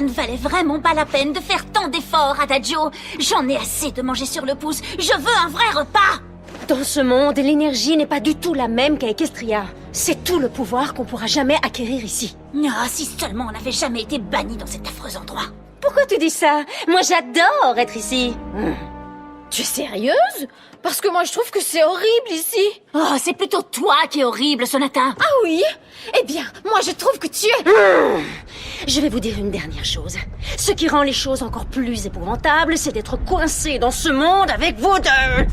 Ça ne valait vraiment pas la peine de faire tant d'efforts, Adagio. J'en ai assez de manger sur le pouce. Je veux un vrai repas. Dans ce monde, l'énergie n'est pas du tout la même qu'à Equestria. C'est tout le pouvoir qu'on pourra jamais acquérir ici. Ah, si seulement on n'avait jamais été bannis dans cet affreux endroit. Pourquoi tu dis ça? Moi, j'adore être ici. Tu es sérieuse? Parce que moi, je trouve que c'est horrible ici. Oh, c'est plutôt toi qui es horrible, Sonata. Ah oui? Eh bien, moi, je trouve que tu es... Je vais vous dire une dernière chose. Ce qui rend les choses encore plus épouvantables, c'est d'être coincé dans ce monde avec vous deux.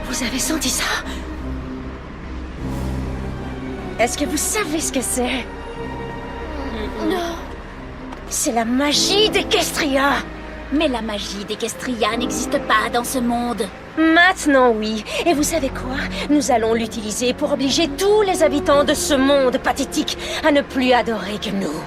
Vous avez senti ça? Est-ce que vous savez ce que c'est? Non. C'est la magie d'Equestria. Mais la magie d'Equestria n'existe pas dans ce monde. Maintenant, oui. Et vous savez quoi? Nous allons l'utiliser pour obliger tous les habitants de ce monde pathétique à ne plus adorer que nous.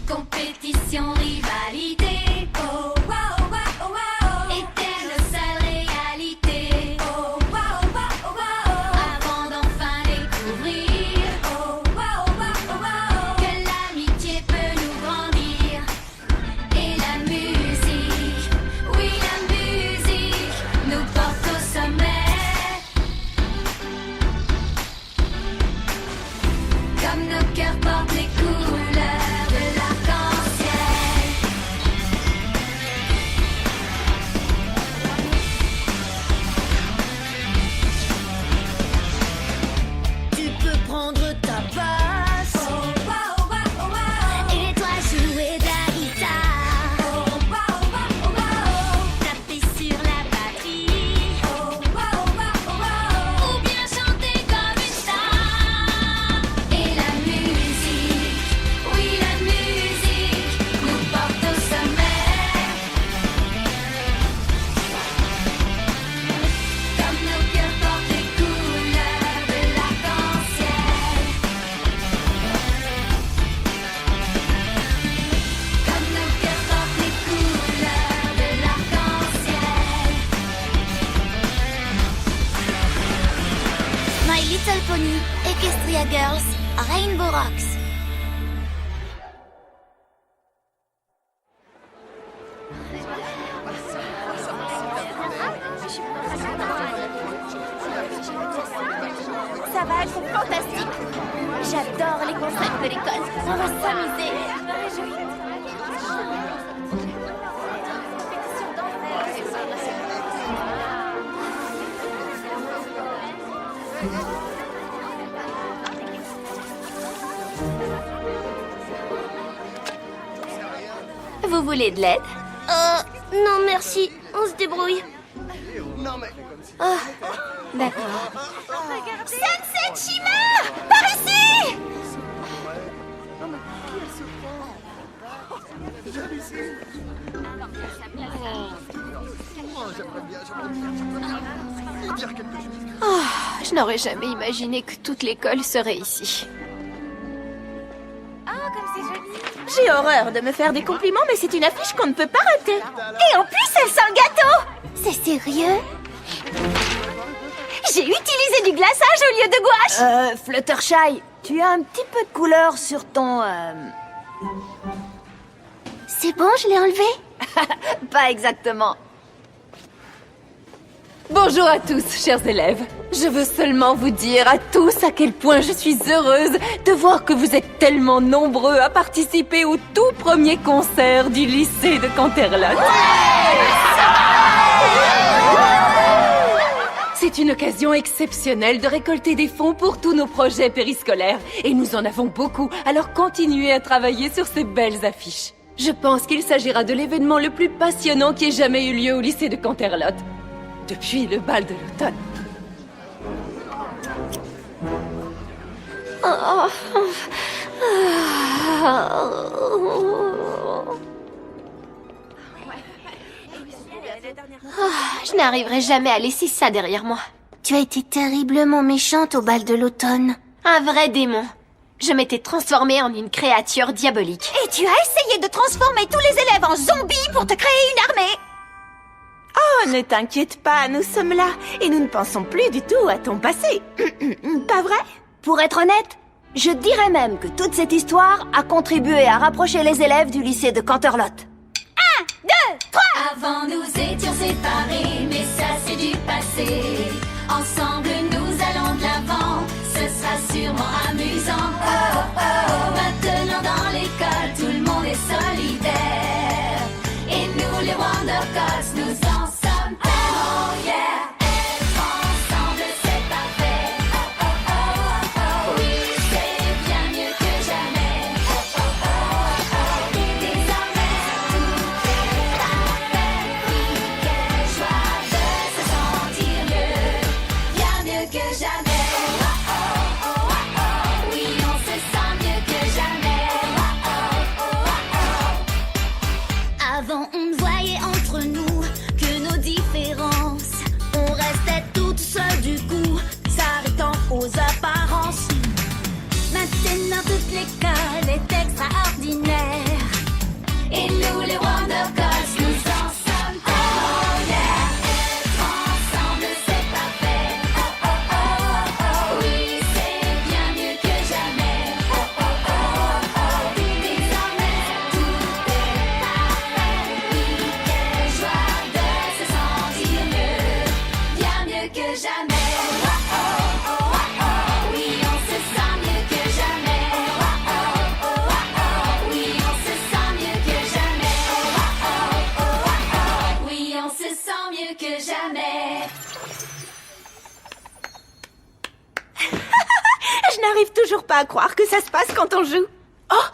Compétition, rivalité, oh wow wow wow, était le seule réalité, oh wow wow wow, avant d'enfin découvrir, oh wow wow wow, que l'amitié peut nous grandir, et la musique, oui la musique, nous porte au sommet, comme nos cœurs portent les couleurs de l'arc-en-ciel. Tu peux prendre ta basse Oh wow wow wow, et toi jouer de la guitare. oh wow wow wow, Taper sur la batterie. oh wow wow wow, ou bien chanter comme une star. Et la musique, oui la musique, nous porte au sommet. Comme nos cœurs portent les couleurs de l'arc-en-ciel. Comme nos cœurs portent les couleurs de l'arc-en-ciel. My Little Pony, Equestria Girls, Rainbow Rocks. Ça va être fantastique. J'adore les concepts de l'école. On va s'amuser. Vous voulez de l'aide? Non merci, on se débrouille. D'accord. Sunset Shimmer, par ici! Je n'aurais jamais imaginé que toute l'école serait ici. J'ai horreur de me faire des compliments, mais c'est une affiche qu'on ne peut pas rater. Et en plus, elle sent le gâteau. C'est sérieux? J'ai utilisé du glaçage au lieu de gouache. Fluttershy, tu as un petit peu de couleur sur ton... C'est bon, je l'ai enlevé? Pas exactement. Bonjour à tous, chers élèves. Je veux seulement vous dire à tous à quel point je suis heureuse de voir que vous êtes tellement nombreux à participer au tout premier concert du lycée de Canterlot. C'est une occasion exceptionnelle de récolter des fonds pour tous nos projets périscolaires. Et nous en avons beaucoup, alors continuez à travailler sur ces belles affiches. Je pense qu'il s'agira de l'événement le plus passionnant qui ait jamais eu lieu au lycée de Canterlot. Depuis le bal de l'automne. Je n'arriverai jamais à laisser ça derrière moi. Tu as été terriblement méchante au bal de l'automne. Un vrai démon. Je m'étais transformée en une créature diabolique. Et tu as essayé de transformer tous les élèves en zombies pour te créer une armée. Oh, ne t'inquiète pas, nous sommes là et nous ne pensons plus du tout à ton passé. Pas vrai? Pour être honnête, je dirais même que toute cette histoire a contribué à rapprocher les élèves du lycée de Canterlot. Avant nous étions séparés, mais ça c'est du passé. Ensemble nous allons de l'avant, ce sera sûrement amusant. Oh oh, maintenant dans l'école tout le monde est solidaire. Et nous les Wondercats, nous en sommes tellement yeah. Être ensemble c'est parfait. Oh oh oh oh, oui c'est bien mieux que jamais. Oh oh oh oh, et désormais tout est parfait. Oui quelle joie de se sentir mieux, bien mieux que jamais. Oh oh oh oh oh, oui on se sent mieux que jamais. Oh oh oh oh oh. Avant on ne voyait entre nous que nos différences. On restait toutes seules du coup, s'arrêtant aux apparences. Maintenant toute l'école est extraordinaire. Et nous les Wondercats, nous en sommes tellement yeah. Être ensemble c'est parfait. Oh oh oh oh, oui c'est bien mieux que jamais. Oh oh oh oh, désormais tout est parfait. Oui quelle joie de se sentir mieux, bien mieux que jamais. Oh oh oh oh oh, oui on se sent mieux que jamais. Oh oh oh oh oh, oui on se sent mieux que jamais. Oh oh oh oh oh, oui on se sent mieux que jamais. Je n'arrive toujours pas à croire que ça se passe quand on joue. Oh,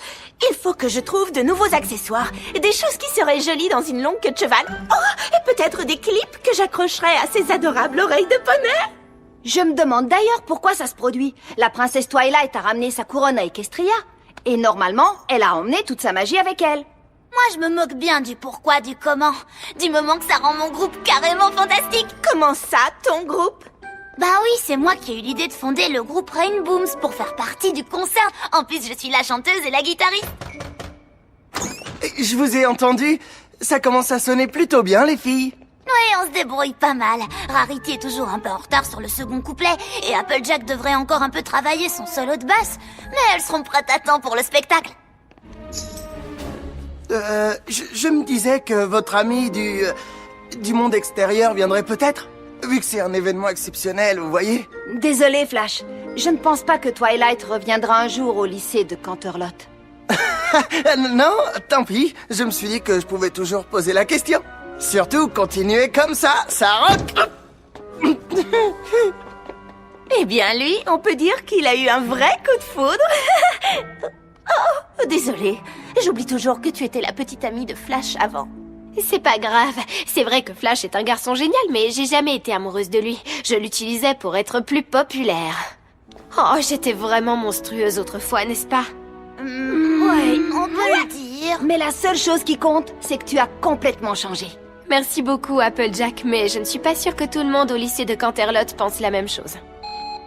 il faut que je trouve de nouveaux accessoires, des choses qui seraient jolies dans une longue queue de cheval. Oh, et peut-être des clips que j'accrocherais à ces adorables oreilles de poney. Je me demande d'ailleurs pourquoi ça se produit. La princesse Twilight a ramené sa couronne à Equestria. Et normalement, elle a emmené toute sa magie avec elle. Moi, je me moque bien du pourquoi, du comment. Du moment que ça rend mon groupe carrément fantastique. Comment ça, ton groupe? Bah oui, c'est moi qui ai eu l'idée de fonder le groupe Rainbooms pour faire partie du concert. En plus, je suis la chanteuse et la guitariste. Je vous ai entendu. Ça commence à sonner plutôt bien, les filles. Oui, on se débrouille pas mal. Rarity est toujours un peu en retard sur le second couplet. Et Applejack devrait encore un peu travailler son solo de basse. Mais elles seront prêtes à temps pour le spectacle. Je me disais que votre ami du monde extérieur viendrait peut-être. Vu que c'est un événement exceptionnel, vous voyez. Désolée, Flash. Je ne pense pas que Twilight reviendra un jour au lycée de Canterlot. Non, tant pis. Je me suis dit que je pouvais toujours poser la question. Surtout, continuez comme ça rock. Eh bien, lui, on peut dire qu'il a eu un vrai coup de foudre. Oh, désolée. J'oublie toujours que tu étais la petite amie de Flash avant. C'est pas grave. C'est vrai que Flash est un garçon génial, mais j'ai jamais été amoureuse de lui. Je l'utilisais pour être plus populaire. Oh, j'étais vraiment monstrueuse autrefois, n'est-ce pas? Ouais, On peut le dire. mais la seule chose qui compte, c'est que tu as complètement changé. Merci beaucoup, Applejack, mais je ne suis pas sûre que tout le monde au lycée de Canterlot pense la même chose.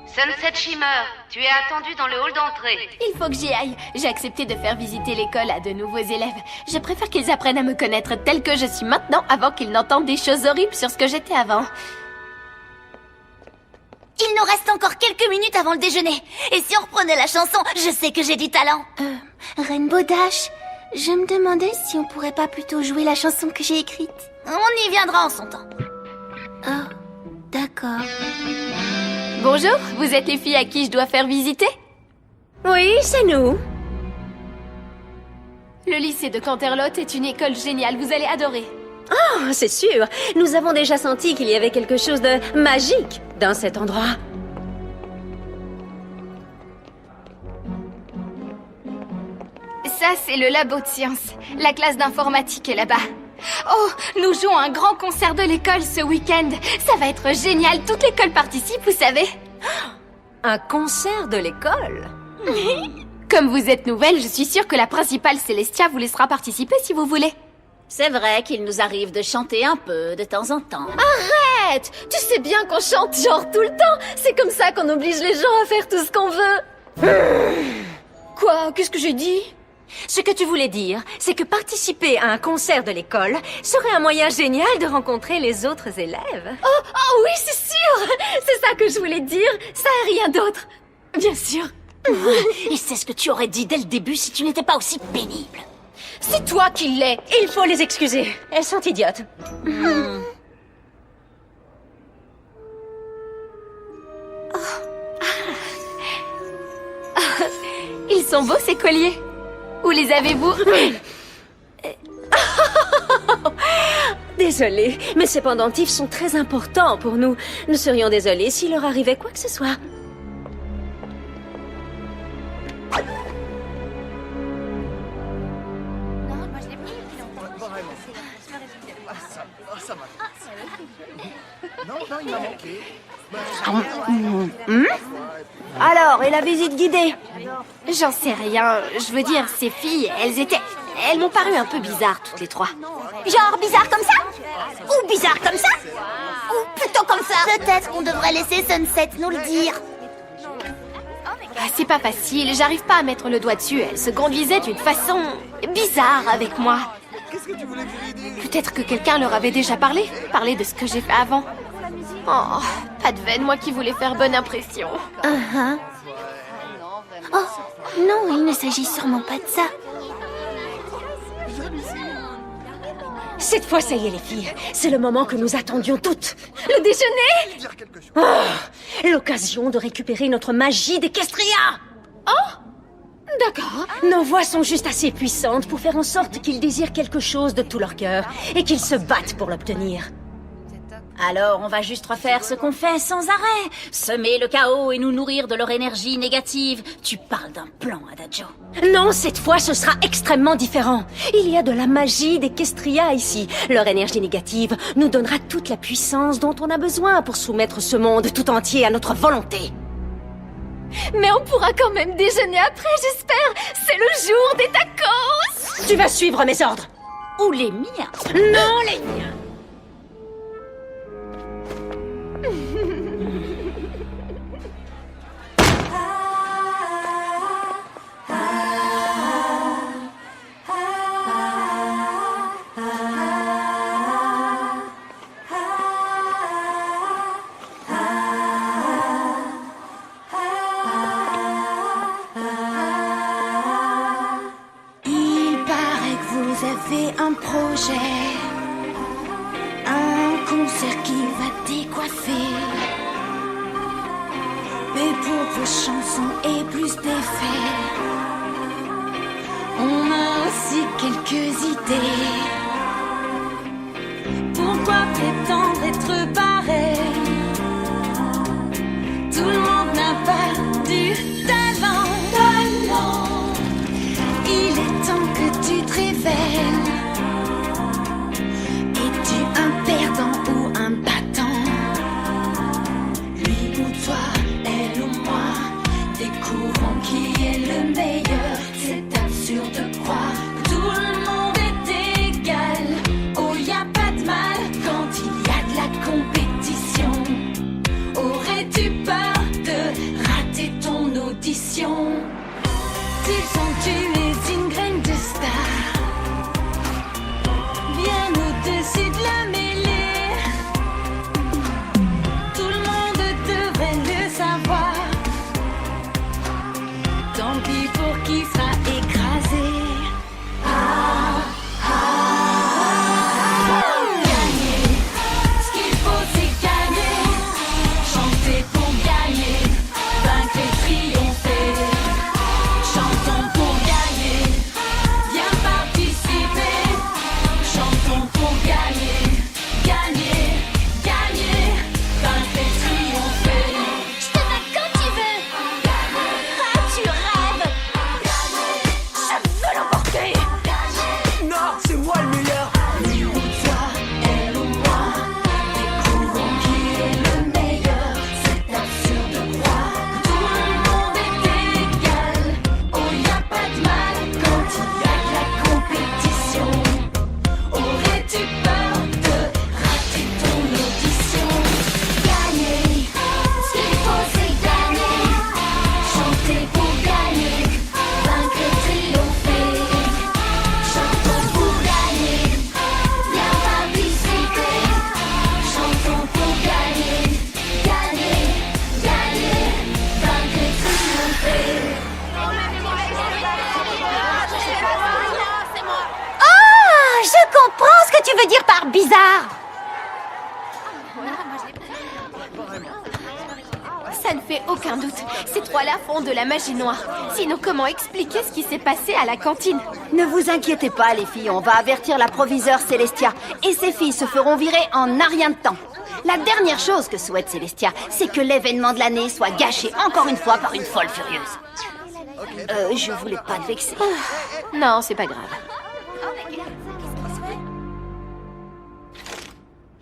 Sunset Shimmer, tu es attendu dans le hall d'entrée. Il faut que j'y aille. J'ai accepté de faire visiter l'école à de nouveaux élèves. Je préfère qu'ils apprennent à me connaître telle que je suis maintenant avant qu'ils n'entendent des choses horribles sur ce que j'étais avant. Il nous reste encore quelques minutes avant le déjeuner. Et si on reprenait la chanson, je sais que j'ai du talent. Rainbow Dash, je me demandais si on pourrait pas plutôt jouer la chanson que j'ai écrite. On y viendra en son temps. Oh, d'accord. Bonjour, vous êtes les filles à qui je dois faire visiter? Oui, c'est nous. Le lycée de Canterlot est une école géniale, vous allez adorer. Oh, c'est sûr. Nous avons déjà senti qu'il y avait quelque chose de magique dans cet endroit. Ça, c'est le labo de sciences. La classe d'informatique est là-bas. Oh, nous jouons un grand concert de l'école ce week-end. Ça va être génial. Toute l'école participe, vous savez. Un concert de l'école? Comme vous êtes nouvelle, je suis sûre que la principale Célestia vous laissera participer si vous voulez. C'est vrai qu'il nous arrive de chanter un peu de temps en temps. Arrête! Tu sais bien qu'on chante genre tout le temps. C'est comme ça qu'on oblige les gens à faire tout ce qu'on veut. Quoi? Qu'est-ce que j'ai dit? Ce que tu voulais dire, c'est que participer à un concert de l'école serait un moyen génial de rencontrer les autres élèves. Oh oui, c'est sûr! C'est ça que je voulais dire, ça et rien d'autre. Bien sûr. Et c'est ce que tu aurais dit dès le début si tu n'étais pas aussi pénible. C'est toi qui l'es. Il faut les excuser. Elles sont idiotes. Ils sont beaux ces colliers. Où les avez-vous? Désolée, mais ces pendentifs sont très importants pour nous. Nous serions désolés s'il leur arrivait quoi que ce soit. Alors, et la visite guidée? J'en sais rien. Je veux dire, ces filles, elles m'ont paru un peu bizarres toutes les trois. Genre bizarre comme ça? Ou bizarre comme ça? Ou plutôt comme ça? Peut-être qu'on devrait laisser Sunset nous le dire. Ah, c'est pas facile, j'arrive pas à mettre le doigt dessus. Elle se conduisait d'une façon bizarre avec moi. Peut-être que quelqu'un leur avait déjà parlé de ce que j'ai fait avant. Oh, pas de veine, moi qui voulais faire bonne impression. Oh, non, il ne s'agit sûrement pas de ça. Cette fois, ça y est les filles. C'est le moment que nous attendions toutes. Le déjeuner? L'occasion de récupérer notre magie d'Equestria. D'accord. Nos voix sont juste assez puissantes pour faire en sorte qu'ils désirent quelque chose de tout leur cœur et qu'ils se battent pour l'obtenir. Alors on va juste refaire ce qu'on fait sans arrêt. Semer le chaos et nous nourrir de leur énergie négative. Tu parles d'un plan, Adagio. Non, cette fois, ce sera extrêmement différent. Il y a de la magie d'Equestria ici. Leur énergie négative nous donnera toute la puissance dont on a besoin pour soumettre ce monde tout entier à notre volonté. Mais on pourra quand même déjeuner après, j'espère. C'est le jour des tacos. Tu vas suivre mes ordres. Ou les miens. Non, les miens. Il paraît que vous avez un projet, un concert qui va décoiffer. Mais pour vos chansons et plus d'effets, on a aussi quelques idées. Pourquoi prétendre être pareil? Tout le monde n'a pas du talent. Il est temps que tu te révèles. Es-tu un perdant ou un battant? Lui ou toi, elle ou moi, découvrons qui est le meilleur. C'est absurde de croire que tout le monde est égal. Oh, y a pas de mal quand il y a de la compétition. tu veux dire par bizarre? Ça ne fait aucun doute. Ces trois-là font de la magie noire. Sinon, comment expliquer ce qui s'est passé à la cantine? Ne vous inquiétez pas, les filles, on va avertir la proviseure Célestia. Et ces filles se feront virer en un rien de temps. La dernière chose que souhaite Célestia, c'est que l'événement de l'année soit gâché encore une fois par une folle furieuse. Je voulais pas te vexer. Non, c'est pas grave.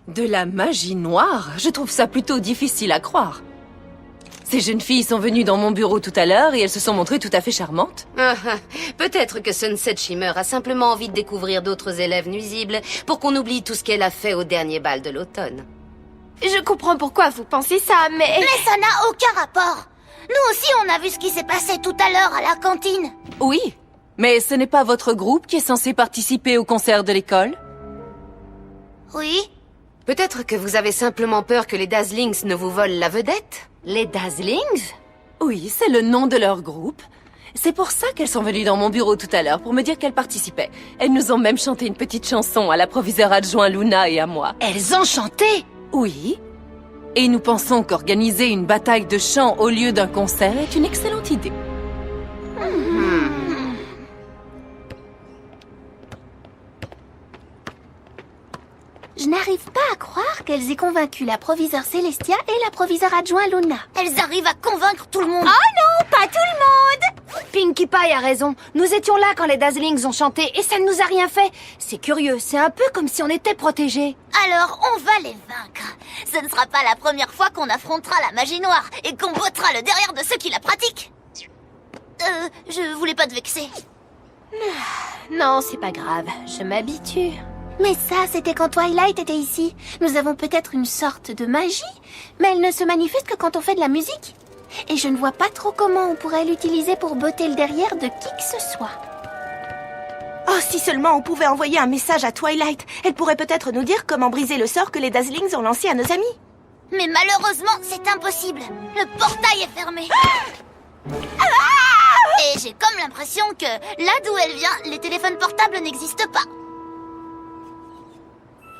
De la magie noire? Je trouve ça plutôt difficile à croire. Ces jeunes filles sont venues dans mon bureau tout à l'heure et elles se sont montrées tout à fait charmantes. Peut-être que Sunset Shimmer a simplement envie de découvrir d'autres élèves nuisibles pour qu'on oublie tout ce qu'elle a fait au dernier bal de l'automne. Je comprends pourquoi vous pensez ça, mais... Mais ça n'a aucun rapport. Nous aussi, on a vu ce qui s'est passé tout à l'heure à la cantine. Oui, mais ce n'est pas votre groupe qui est censé participer au concert de l'école? Oui. Peut-être que vous avez simplement peur que les Dazzlings ne vous volent la vedette? Les Dazzlings? Oui, c'est le nom de leur groupe. C'est pour ça qu'elles sont venues dans mon bureau tout à l'heure, pour me dire qu'elles participaient. Elles nous ont même chanté une petite chanson à la proviseure adjoint Luna et à moi. Elles ont chanté? Oui. Et nous pensons qu'organiser une bataille de chant au lieu d'un concert est une excellente idée. Je n'arrive pas à croire qu'elles aient convaincu la proviseure Célestia et la proviseure adjoint Luna. Elles arrivent à convaincre tout le monde. Oh non, pas tout le monde! Pinkie Pie a raison. Nous étions là quand les Dazzlings ont chanté et ça ne nous a rien fait. C'est curieux, c'est un peu comme si on était protégés. Alors, on va les vaincre. Ce ne sera pas la première fois qu'on affrontera la magie noire et qu'on bottera le derrière de ceux qui la pratiquent. Je voulais pas te vexer. Non, c'est pas grave. Je m'habitue. Mais ça, c'était quand Twilight était ici. Nous avons peut-être une sorte de magie, mais elle ne se manifeste que quand on fait de la musique. Et je ne vois pas trop comment on pourrait l'utiliser pour botter le derrière de qui que ce soit. Oh, si seulement on pouvait envoyer un message à Twilight. Elle pourrait peut-être nous dire comment briser le sort que les Dazzlings ont lancé à nos amis. Mais malheureusement, c'est impossible. Le portail est fermé. Et j'ai comme l'impression que, là d'où elle vient, les téléphones portables n'existent pas.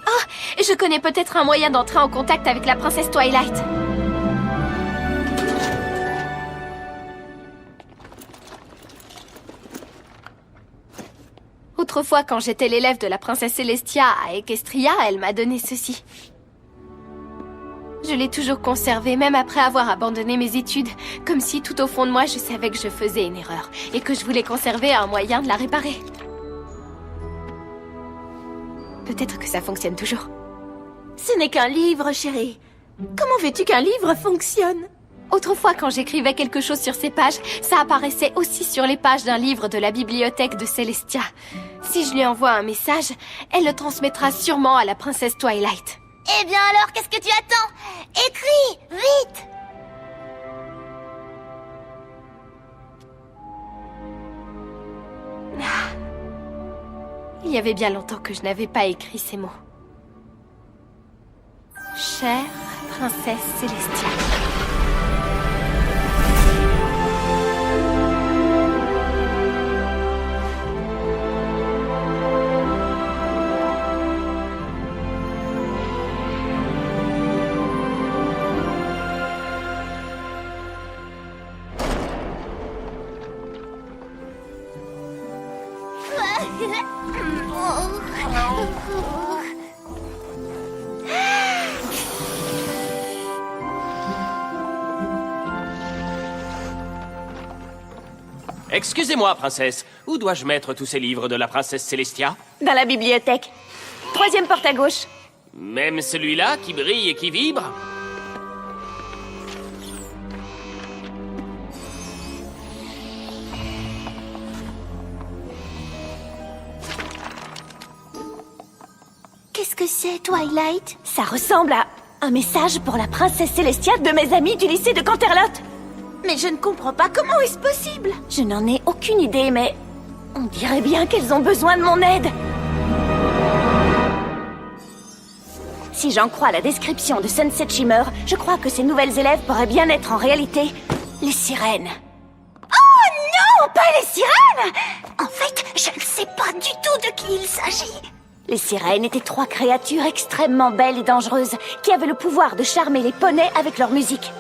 Oh, je connais peut-être un moyen d'entrer en contact avec la princesse Twilight. Autrefois, quand j'étais l'élève de la princesse Celestia à Equestria, elle m'a donné ceci. Je l'ai toujours conservé, même après avoir abandonné mes études, comme si tout au fond de moi, je savais que je faisais une erreur et que je voulais conserver un moyen de la réparer. Peut-être que ça fonctionne toujours. Ce n'est qu'un livre, chérie. Comment veux-tu qu'un livre fonctionne? Autrefois, quand j'écrivais quelque chose sur ces pages, ça apparaissait aussi sur les pages d'un livre de la bibliothèque de Celestia. Si je lui envoie un message, elle le transmettra sûrement à la princesse Twilight. Eh bien alors, qu'est-ce que tu attends? Écris, vite! Il y avait bien longtemps que je n'avais pas écrit ces mots. Chère princesse Celestia. Excusez-moi, princesse. Où dois-je mettre tous ces livres de la princesse Celestia? Dans la bibliothèque. 3e porte à gauche. Même celui-là qui brille et qui vibre? Qu'est-ce que c'est, Twilight? Ça ressemble à un message pour la princesse Celestia de mes amis du lycée de Canterlot. Mais je ne comprends pas, comment est-ce possible? Je n'en ai aucune idée, mais on dirait bien qu'elles ont besoin de mon aide. Si j'en crois la description de Sunset Shimmer, je crois que ces nouvelles élèves pourraient bien être en réalité les sirènes. Oh non, pas les sirènes! En fait, je ne sais pas du tout de qui il s'agit. Les sirènes étaient 3 créatures extrêmement belles et dangereuses qui avaient le pouvoir de charmer les poneys avec leur musique.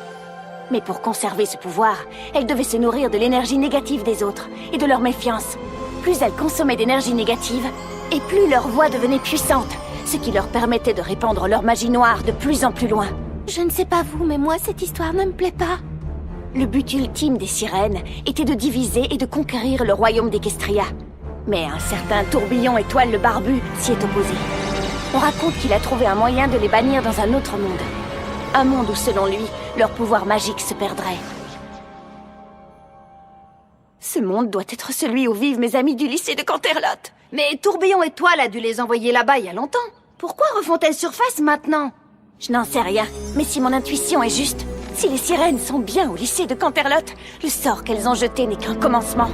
Mais pour conserver ce pouvoir, elles devaient se nourrir de l'énergie négative des autres et de leur méfiance. Plus elles consommaient d'énergie négative, et plus leur voix devenait puissante, ce qui leur permettait de répandre leur magie noire de plus en plus loin. Je ne sais pas vous, mais moi, cette histoire ne me plaît pas. Le but ultime des sirènes était de diviser et de conquérir le royaume d'Equestria. Mais un certain Tourbillon Étoile le Barbu s'y est opposé. On raconte qu'il a trouvé un moyen de les bannir dans un autre monde. Un monde où, selon lui, leur pouvoir magique se perdrait. Ce monde doit être celui où vivent mes amis du lycée de Canterlot. Mais Tourbillon Étoile a dû les envoyer là-bas il y a longtemps. Pourquoi refont-elles surface maintenant? Je n'en sais rien, mais si mon intuition est juste, si les sirènes sont bien au lycée de Canterlot, le sort qu'elles ont jeté n'est qu'un commencement.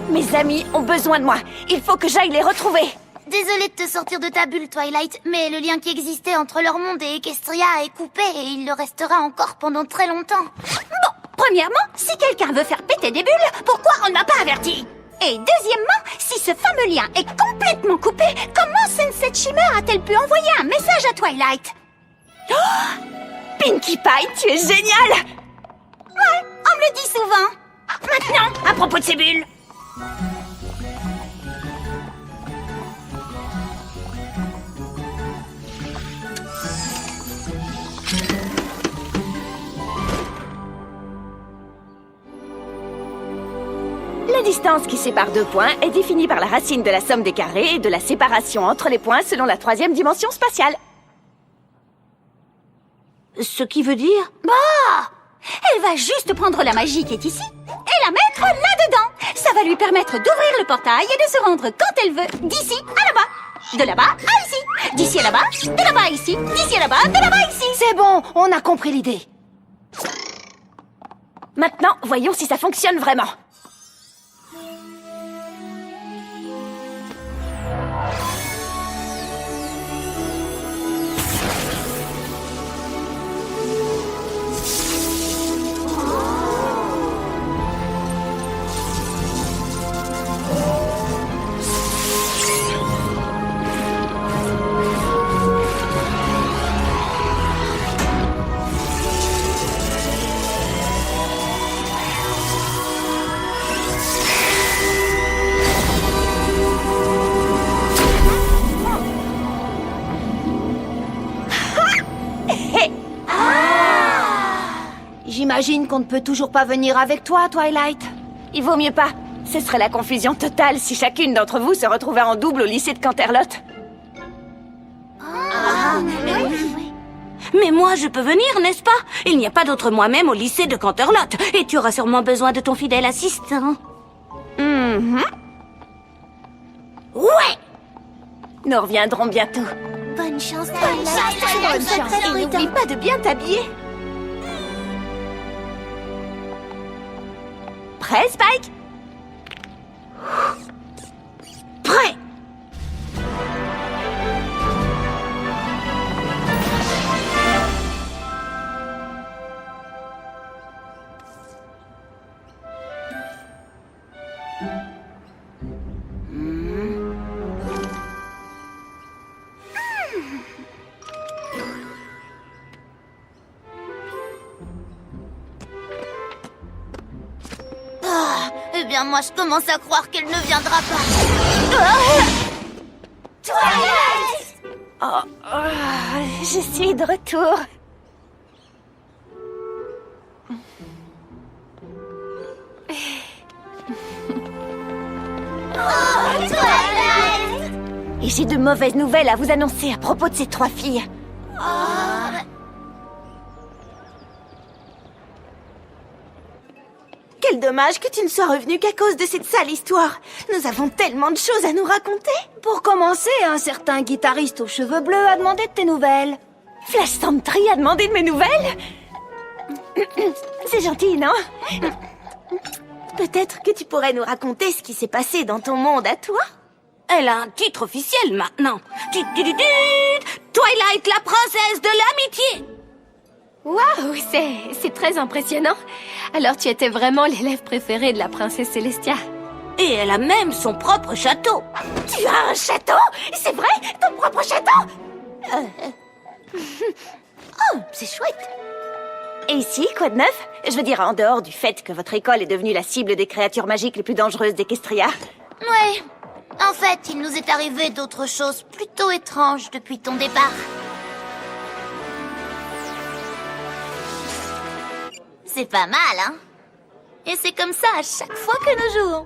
Mes amis ont besoin de moi. Il faut que j'aille les retrouver. Désolée de te sortir de ta bulle, Twilight, mais le lien qui existait entre leur monde et Equestria est coupé et il le restera encore pendant très longtemps. Bon, premièrement, si quelqu'un veut faire péter des bulles, pourquoi on ne m'a pas averti? Et deuxièmement, si ce fameux lien est complètement coupé, comment Sunset Shimmer a-t-elle pu envoyer un message à Twilight? Oh, Pinkie Pie, tu es géniale! Ouais, on me le dit souvent. Maintenant, à propos de ces bulles. La distance qui sépare 2 points est définie par la racine de la somme des carrés et de la séparation entre les points selon la 3e dimension spatiale. Ce qui veut dire... Bah! Elle va juste prendre la magie qui est ici et la mettre là-dedans. Ça va lui permettre d'ouvrir le portail et de se rendre quand elle veut, d'ici à là-bas. De là-bas à ici. D'ici à là-bas, de là-bas à ici. D'ici à là-bas, de là-bas à ici. C'est bon, on a compris l'idée. Maintenant, voyons si ça fonctionne vraiment. J'imagine qu'on ne peut toujours pas venir avec toi, Twilight. Il vaut mieux pas. Ce serait la confusion totale si chacune d'entre vous se retrouvait en double au lycée de Canterlot. Mais moi, je peux venir, n'est-ce pas? Il n'y a pas d'autre moi-même au lycée de Canterlot. Et tu auras sûrement besoin de ton fidèle assistant. Ouais! Nous reviendrons bientôt. Bonne chance, Twilight. Bonne chance. Et n'oublie pas de bien t'habiller. Prêt, Spike? Prêt! Eh bien, moi, je commence à croire qu'elle ne viendra pas. Twilight! Je suis de retour. Twilight! Et j'ai de mauvaises nouvelles à vous annoncer à propos de ces 3 filles. Quel dommage que tu ne sois revenu qu'à cause de cette sale histoire. Nous avons tellement de choses à nous raconter. Pour commencer, un certain guitariste aux cheveux bleus a demandé de tes nouvelles. Flash Sentry a demandé de mes nouvelles? C'est gentil, non? Peut-être que tu pourrais nous raconter ce qui s'est passé dans ton monde à toi? Elle a un titre officiel maintenant. Twilight, la princesse de l'amitié. Waouh, c'est très impressionnant. Alors tu étais vraiment l'élève préféré de la princesse Celestia. Et elle a même son propre château. Tu as un château? C'est vrai? Ton propre château? Oh, c'est chouette. Et ici, quoi de neuf? Je veux dire, en dehors du fait que votre école est devenue la cible des créatures magiques les plus dangereuses d'Equestria. Ouais. En fait, il nous est arrivé d'autres choses plutôt étranges depuis ton départ. C'est pas mal, hein? Et c'est comme ça à chaque fois que nous jouons.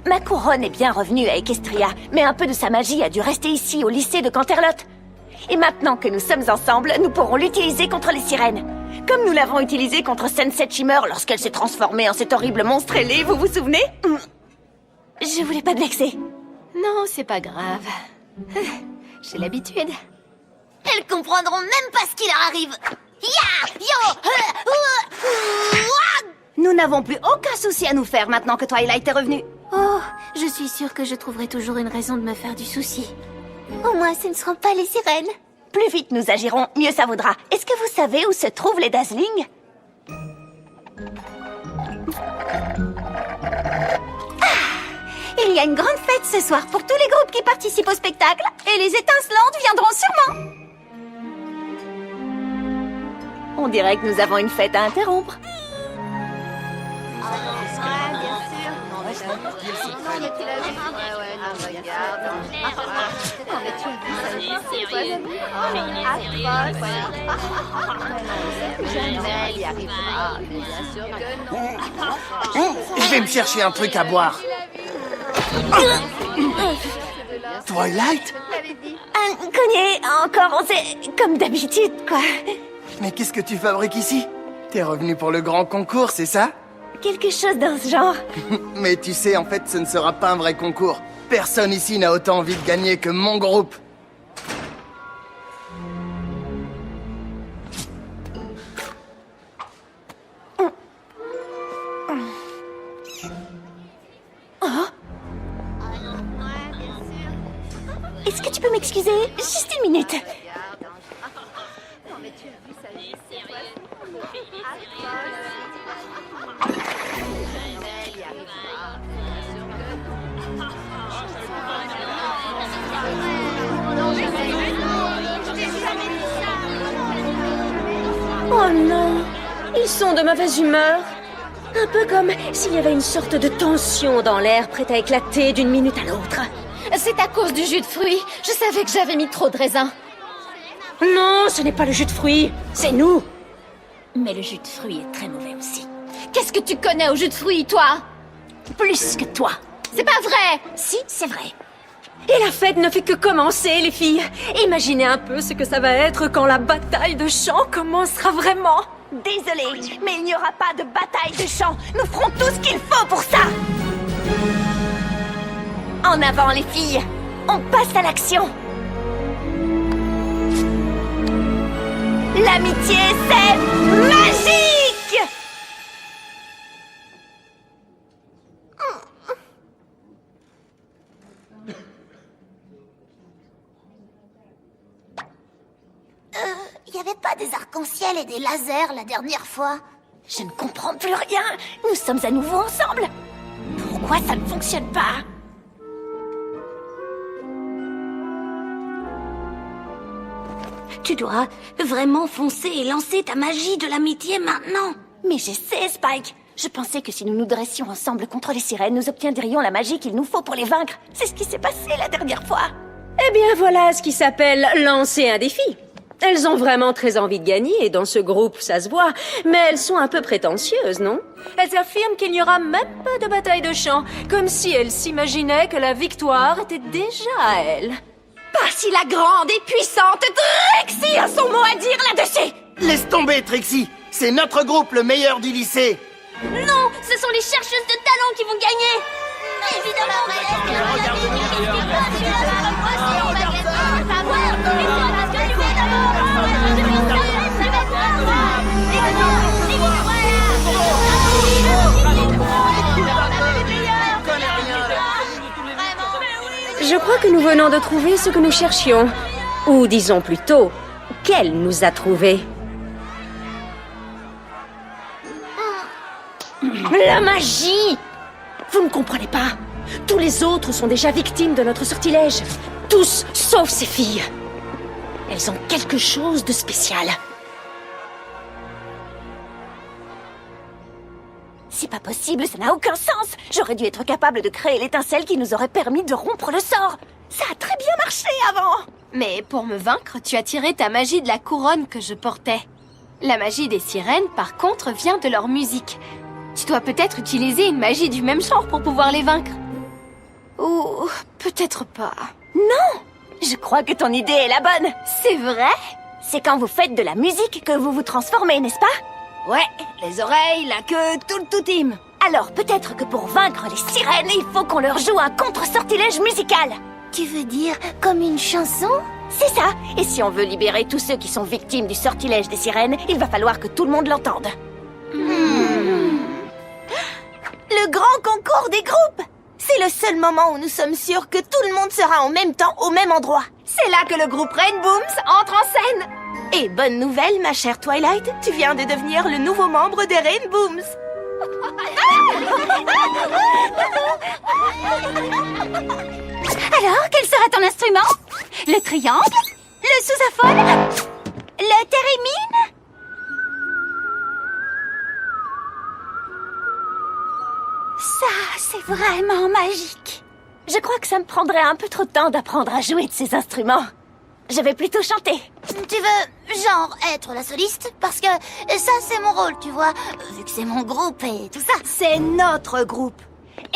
Ma couronne est bien revenue à Equestria, mais un peu de sa magie a dû rester ici, au lycée de Canterlot. Et maintenant que nous sommes ensemble, nous pourrons l'utiliser contre les sirènes. Comme nous l'avons utilisé contre Sunset Shimmer lorsqu'elle s'est transformée en cet horrible monstre ailé, vous vous souvenez? Je voulais pas te vexer. Non, c'est pas grave. J'ai l'habitude. Elles comprendront même pas ce qui leur arrive. Ya! Yo! Nous n'avons plus aucun souci à nous faire maintenant que Twilight est revenue. Oh, je suis sûre que je trouverai toujours une raison de me faire du souci. Au moins, ce ne seront pas les sirènes. Plus vite nous agirons, mieux ça vaudra. Est-ce que vous savez où se trouvent les Dazzlings? Il y a une grande fête ce soir pour tous les groupes qui participent au spectacle. Et les étincelantes viendront sûrement. On dirait que nous avons une fête à interrompre. Je vais me chercher un truc à boire. Twilight? Cogné, encore, c'est comme d'habitude, quoi. Mais qu'est-ce que tu fabriques ici? T'es revenu pour le grand concours, c'est ça? Quelque chose dans ce genre. Mais tu sais, en fait, ce ne sera pas un vrai concours. Personne ici n'a autant envie de gagner que mon groupe. Est-ce que tu peux m'excuser? Juste une minute. Oh non, ils sont de mauvaise humeur. Un peu comme s'il y avait une sorte de tension dans l'air prête à éclater d'une minute à l'autre. C'est à cause du jus de fruits. Je savais que j'avais mis trop de raisin. Non, ce n'est pas le jus de fruits, c'est nous. Mais le jus de fruits est très mauvais aussi. Qu'est-ce que tu connais au jus de fruits, toi? Plus que toi. C'est pas vrai! Si, c'est vrai. Et la fête ne fait que commencer, les filles. Imaginez un peu ce que ça va être quand la bataille de chant commencera vraiment. Désolée, mais il n'y aura pas de bataille de chant. Nous ferons tout ce qu'il faut pour ça. En avant, les filles. On passe à l'action. L'amitié, c'est magique! Il n'y avait pas des arcs-en-ciel et des lasers la dernière fois? Je ne comprends plus rien. Nous sommes à nouveau ensemble. Pourquoi ça ne fonctionne pas? Tu dois vraiment foncer et lancer ta magie de l'amitié maintenant. Mais j'essaie, Spike. Je pensais que si nous nous dressions ensemble contre les sirènes, nous obtiendrions la magie qu'il nous faut pour les vaincre. C'est ce qui s'est passé la dernière fois. Eh bien, voilà ce qui s'appelle lancer un défi. Elles ont vraiment très envie de gagner, et dans ce groupe, ça se voit. Mais elles sont un peu prétentieuses, non? Elles affirment qu'il n'y aura même pas de bataille de chant, comme si elles s'imaginaient que la victoire était déjà à elles. Pas si la grande et puissante Trixie a son mot à dire là-dessus. Laisse tomber, Trixie. C'est notre groupe le meilleur du lycée. Non, ce sont les chercheuses de talent qui vont gagner. Je crois que nous venons de trouver ce que nous cherchions. Ou disons plutôt, qu'elle nous a trouvé. La magie! Vous ne comprenez pas. Tous les autres sont déjà victimes de notre sortilège. Tous, sauf ces filles. Elles ont quelque chose de spécial. C'est pas possible, ça n'a aucun sens. J'aurais dû être capable de créer l'étincelle qui nous aurait permis de rompre le sort. Ça a très bien marché avant. Mais pour me vaincre, tu as tiré ta magie de la couronne que je portais. La magie des sirènes, par contre, vient de leur musique. Tu dois peut-être utiliser une magie du même genre pour pouvoir les vaincre. Ou peut-être pas. Non! Je crois que ton idée est la bonne. C'est vrai? C'est quand vous faites de la musique que vous vous transformez, n'est-ce pas? Ouais, les oreilles, la queue, tout le toutim. Alors peut-être que pour vaincre les sirènes, il faut qu'on leur joue un contre-sortilège musical. Tu veux dire comme une chanson? C'est ça. Et si on veut libérer tous ceux qui sont victimes du sortilège des sirènes, il va falloir que tout le monde l'entende. Le grand concours des groupes! C'est le seul moment où nous sommes sûrs que tout le monde sera en même temps au même endroit. C'est là que le groupe Rainbooms entre en scène. Et bonne nouvelle, ma chère Twilight, tu viens de devenir le nouveau membre des Rainbooms. Alors, quel sera ton instrument? Le triangle? Le sousaphone? Le thérémine? Ça, c'est vraiment magique. Je crois que ça me prendrait un peu trop de temps d'apprendre à jouer de ces instruments. Je vais plutôt chanter. Tu veux, genre, être la soliste? Parce que ça, c'est mon rôle, tu vois. Vu que c'est mon groupe et tout ça. C'est notre groupe.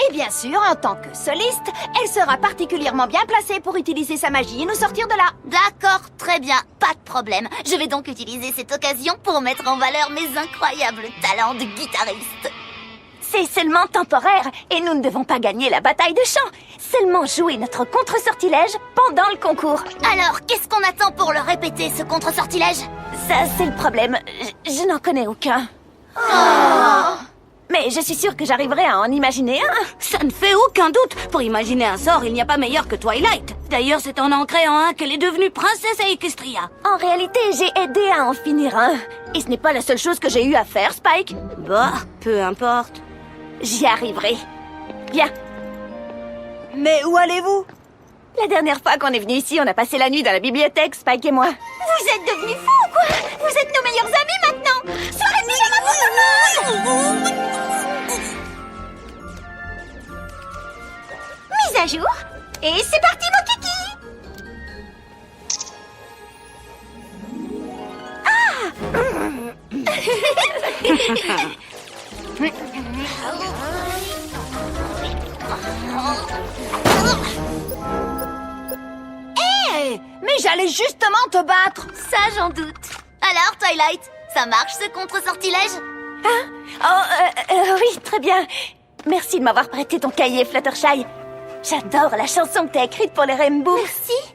Et bien sûr, en tant que soliste, elle sera particulièrement bien placée pour utiliser sa magie et nous sortir de là. D'accord, très bien, pas de problème. Je vais donc utiliser cette occasion pour mettre en valeur mes incroyables talents de guitariste. C'est seulement temporaire et nous ne devons pas gagner la bataille de chant. Seulement jouer notre contre-sortilège pendant le concours. Alors, qu'est-ce qu'on attend pour le répéter, ce contre-sortilège? Ça, c'est le problème. Je n'en connais aucun. Mais je suis sûre que j'arriverai à en imaginer un. Ça ne fait aucun doute. Pour imaginer un sort, il n'y a pas meilleur que Twilight. D'ailleurs, c'est en en créant un qu'elle est devenue princesse à Equestria. En réalité, j'ai aidé à en finir un. Et ce n'est pas la seule chose que j'ai eu à faire, Spike. Bah, peu importe. J'y arriverai. Bien. Mais où allez-vous? La dernière fois qu'on est venu ici, on a passé la nuit dans la bibliothèque, Spike et moi. Vous êtes devenus fous ou quoi? Vous êtes nos meilleurs amis maintenant. Soirée de pyjama pour tout le monde. Mise à jour. Et c'est parti, mon kiki. Hé, mais j'allais justement te battre. Ça, j'en doute. Alors, Twilight, ça marche ce contre-sortilège? Oui, très bien. Merci de m'avoir prêté ton cahier, Fluttershy. J'adore la chanson que t'as écrite pour les Rainbows. Merci.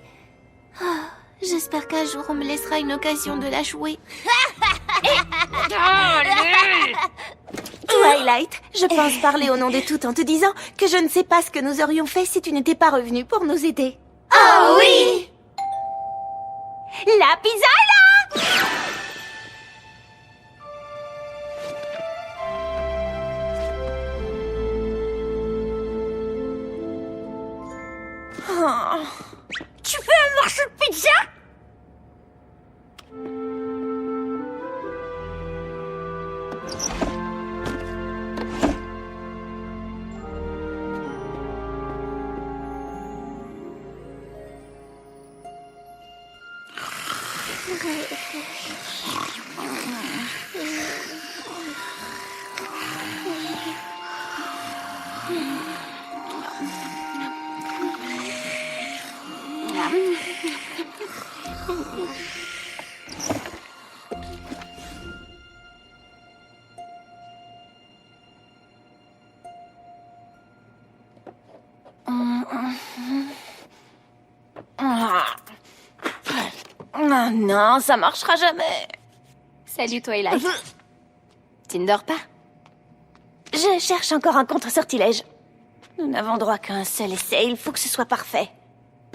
J'espère qu'un jour on me laissera une occasion de la jouer. Twilight, je pense parler au nom de toutes en te disant que je ne sais pas ce que nous aurions fait si tu n'étais pas revenu pour nous aider. Oh oui! La pizza est là! Oh. Tu fais un morceau de pizza? Oh non, ça marchera jamais. Salut Twilight. Tu ne dors pas? Je cherche encore un contre-sortilège. Nous n'avons droit qu'à un seul essai, il faut que ce soit parfait.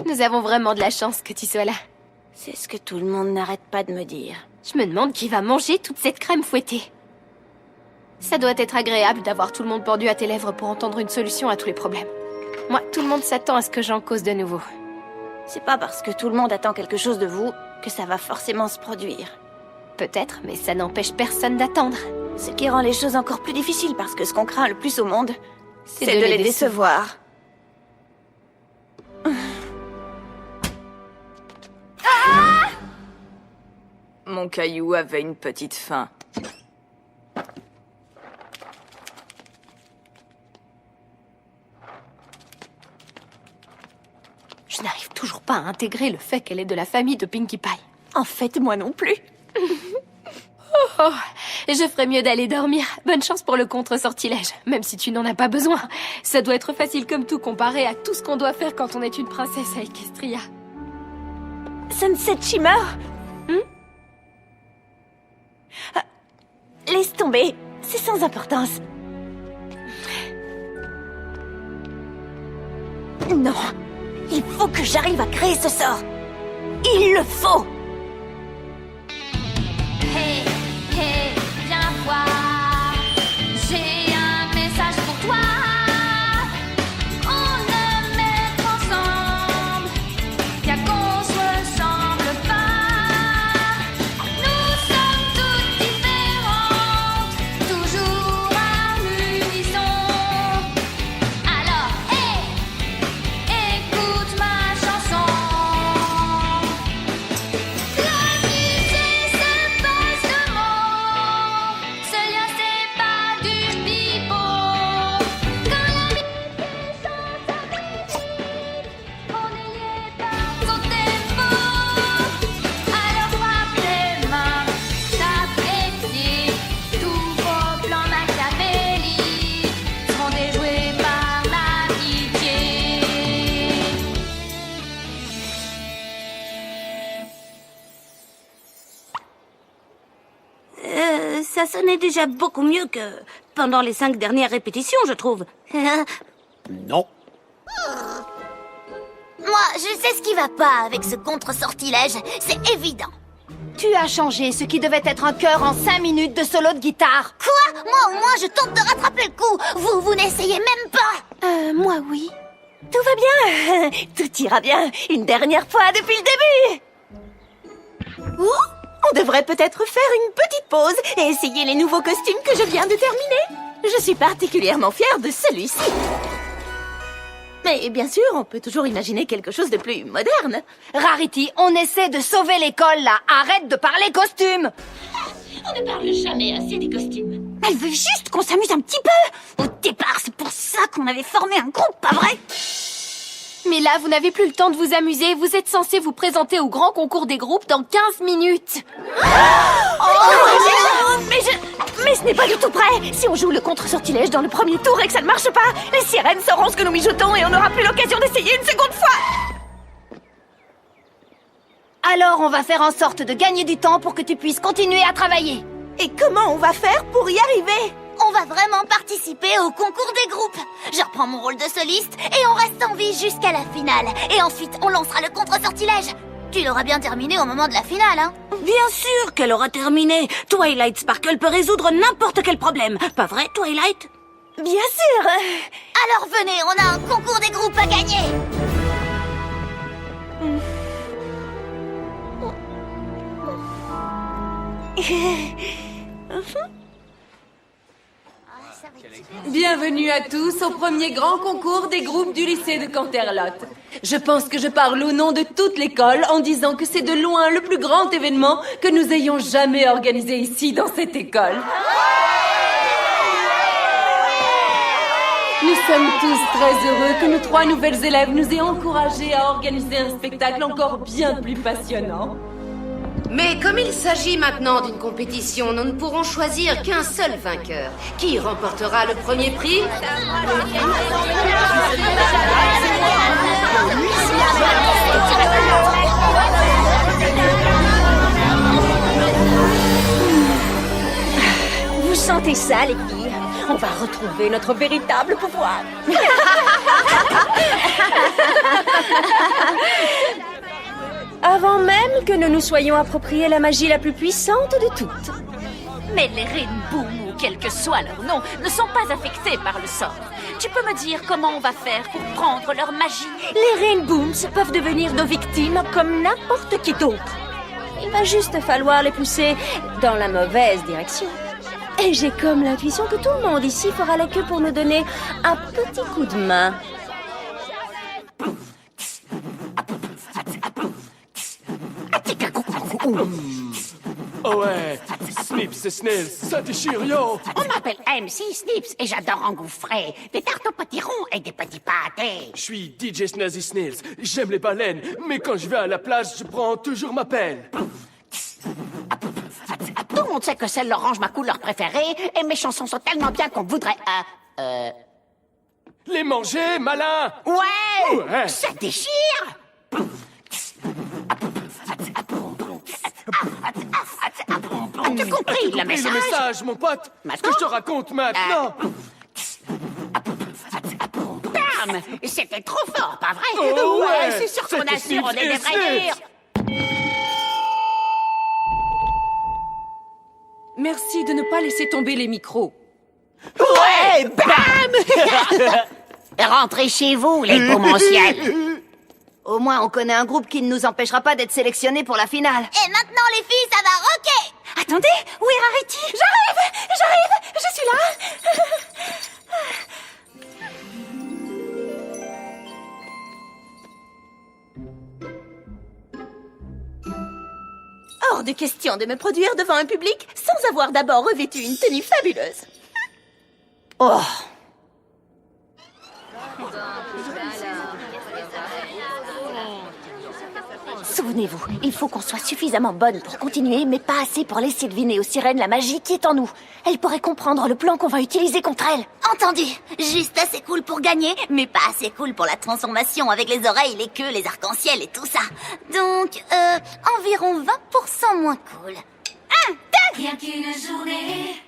Nous avons vraiment de la chance que tu sois là. C'est ce que tout le monde n'arrête pas de me dire. Je me demande qui va manger toute cette crème fouettée. Ça doit être agréable d'avoir tout le monde pendu à tes lèvres pour entendre une solution à tous les problèmes. Moi, tout le monde s'attend à ce que j'en cause de nouveau. C'est pas parce que tout le monde attend quelque chose de vous que ça va forcément se produire. Peut-être, mais ça n'empêche personne d'attendre. Ce qui rend les choses encore plus difficiles parce que ce qu'on craint le plus au monde, c'est de les décevoir. Mon caillou avait une petite faim. Je n'arrive toujours pas à intégrer le fait qu'elle est de la famille de Pinkie Pie. En fait, moi non plus. Je ferais mieux d'aller dormir. Bonne chance pour le contre-sortilège, même si tu n'en as pas besoin. Ça doit être facile comme tout comparé à tout ce qu'on doit faire quand on est une princesse à Equestria. Sunset Shimmer Laisse tomber, c'est sans importance. Non, il faut que j'arrive à créer ce sort. Il le faut. Hey, hey, viens voir. J'ai un message pour toi. On aime être ensemble, bien qu'on se ressemble pas. Nous sommes toutes différentes, toujours à l'unisson. Alors, hey, écoute ma chanson. L'amitié, c'est pas ce mot. Ce lien, c'est pas du pipeau. Quand l'amitié chante sa musique, on est liés par son tempo. Alors frappe tes mains, tape et pieds. Tous vos plans machiavéliques seront déjoués par l'amitié. Ça sonnait déjà beaucoup mieux que pendant les 5 dernières répétitions, je trouve. Non. Moi, je sais ce qui va pas avec ce contre-sortilège, c'est évident. Tu as changé ce qui devait être un chœur en 5 minutes de solo de guitare. Quoi? Moi, au moins, je tente de rattraper le coup. Vous n'essayez même pas. Moi oui. Tout va bien. Tout ira bien. Une dernière fois depuis le début. On devrait peut-être faire une petite pause et essayer les nouveaux costumes que je viens de terminer. Je suis particulièrement fière de celui-ci. Mais bien sûr, on peut toujours imaginer quelque chose de plus moderne. Rarity, on essaie de sauver l'école, là. Arrête de parler costume. On ne parle jamais assez des costumes. Elle veut juste qu'on s'amuse un petit peu. Au départ, c'est pour ça qu'on avait formé un groupe, pas vrai? Mais là, vous n'avez plus le temps de vous amuser. Vous êtes censé vous présenter au grand concours des groupes dans 15 minutes. Mais ce n'est pas du tout prêt. Si on joue le contre-sortilège dans le premier tour et que ça ne marche pas, les sirènes sauront ce que nous mijotons et on n'aura plus l'occasion d'essayer une seconde fois. Alors, on va faire en sorte de gagner du temps pour que tu puisses continuer à travailler. Et comment on va faire pour y arriver? On va vraiment participer au concours des groupes. Je reprends mon rôle de soliste et on reste en vie jusqu'à la finale. Et ensuite, on lancera le contre-sortilège. Tu l'auras bien terminé au moment de la finale, hein? Bien sûr qu'elle aura terminé. Twilight Sparkle peut résoudre n'importe quel problème. Pas vrai, Twilight? Bien sûr. Alors venez, on a un concours des groupes à gagner. Bienvenue à tous au premier grand concours des groupes du lycée de Canterlot. Je pense que je parle au nom de toute l'école en disant que c'est de loin le plus grand événement que nous ayons jamais organisé ici dans cette école. Nous sommes tous très heureux que nos 3 nouvelles élèves nous aient encouragés à organiser un spectacle encore bien plus passionnant. Mais comme il s'agit maintenant d'une compétition, nous ne pourrons choisir qu'un seul vainqueur. Qui remportera le premier prix? Vous sentez ça, les filles? On va retrouver notre véritable pouvoir. Avant même que nous nous soyons appropriés la magie la plus puissante de toutes. Mais les Rainboom, ou quel que soit leur nom, ne sont pas affectés par le sort. Tu peux me dire comment on va faire pour prendre leur magie? Les Rainbooms peuvent devenir nos victimes comme n'importe qui d'autre. Il va juste falloir les pousser dans la mauvaise direction. Et j'ai comme l'intuition que tout le monde ici fera la queue pour nous donner un petit coup de main. Oh ouais, Snips et Snails, ça déchire, yo! On m'appelle MC Snips et j'adore engouffrer des tartes aux potirons et des petits pâtés. Je suis DJ Snazzy Snails, j'aime les baleines, mais quand je vais à la plage, je prends toujours ma pelle. Tout le monde sait que c'est l'orange ma couleur préférée et mes chansons sont tellement bien qu'on voudrait... Les manger, malin! Ouais, ouais. Ça déchire! As-tu compris le message? Le message, mon pote! Ce que je te raconte maintenant! Bam! C'était trop fort, pas vrai? Oh, ouais, c'est sûr qu'on c'était assure, on Snips est et des vrais dires. Merci de ne pas laisser tomber les micros. Ouais, bam! Rentrez chez vous, les beaux monciels. Au moins, on connaît un groupe qui ne nous empêchera pas d'être sélectionnés pour la finale. Et maintenant, les filles, ça va rocker! Attendez, où est Rarity? J'arrive, je suis là. Hors de question de me produire devant un public sans avoir d'abord revêtu une tenue fabuleuse. Oh! Souvenez-vous, il faut qu'on soit suffisamment bonne pour continuer, mais pas assez pour laisser deviner aux sirènes la magie qui est en nous. Elles pourraient comprendre le plan qu'on va utiliser contre elles. Entendu. Juste assez cool pour gagner, mais pas assez cool pour la transformation avec les oreilles, les queues, les arcs-en-ciel et tout ça. Donc, environ 20% moins cool. Rien qu'une journée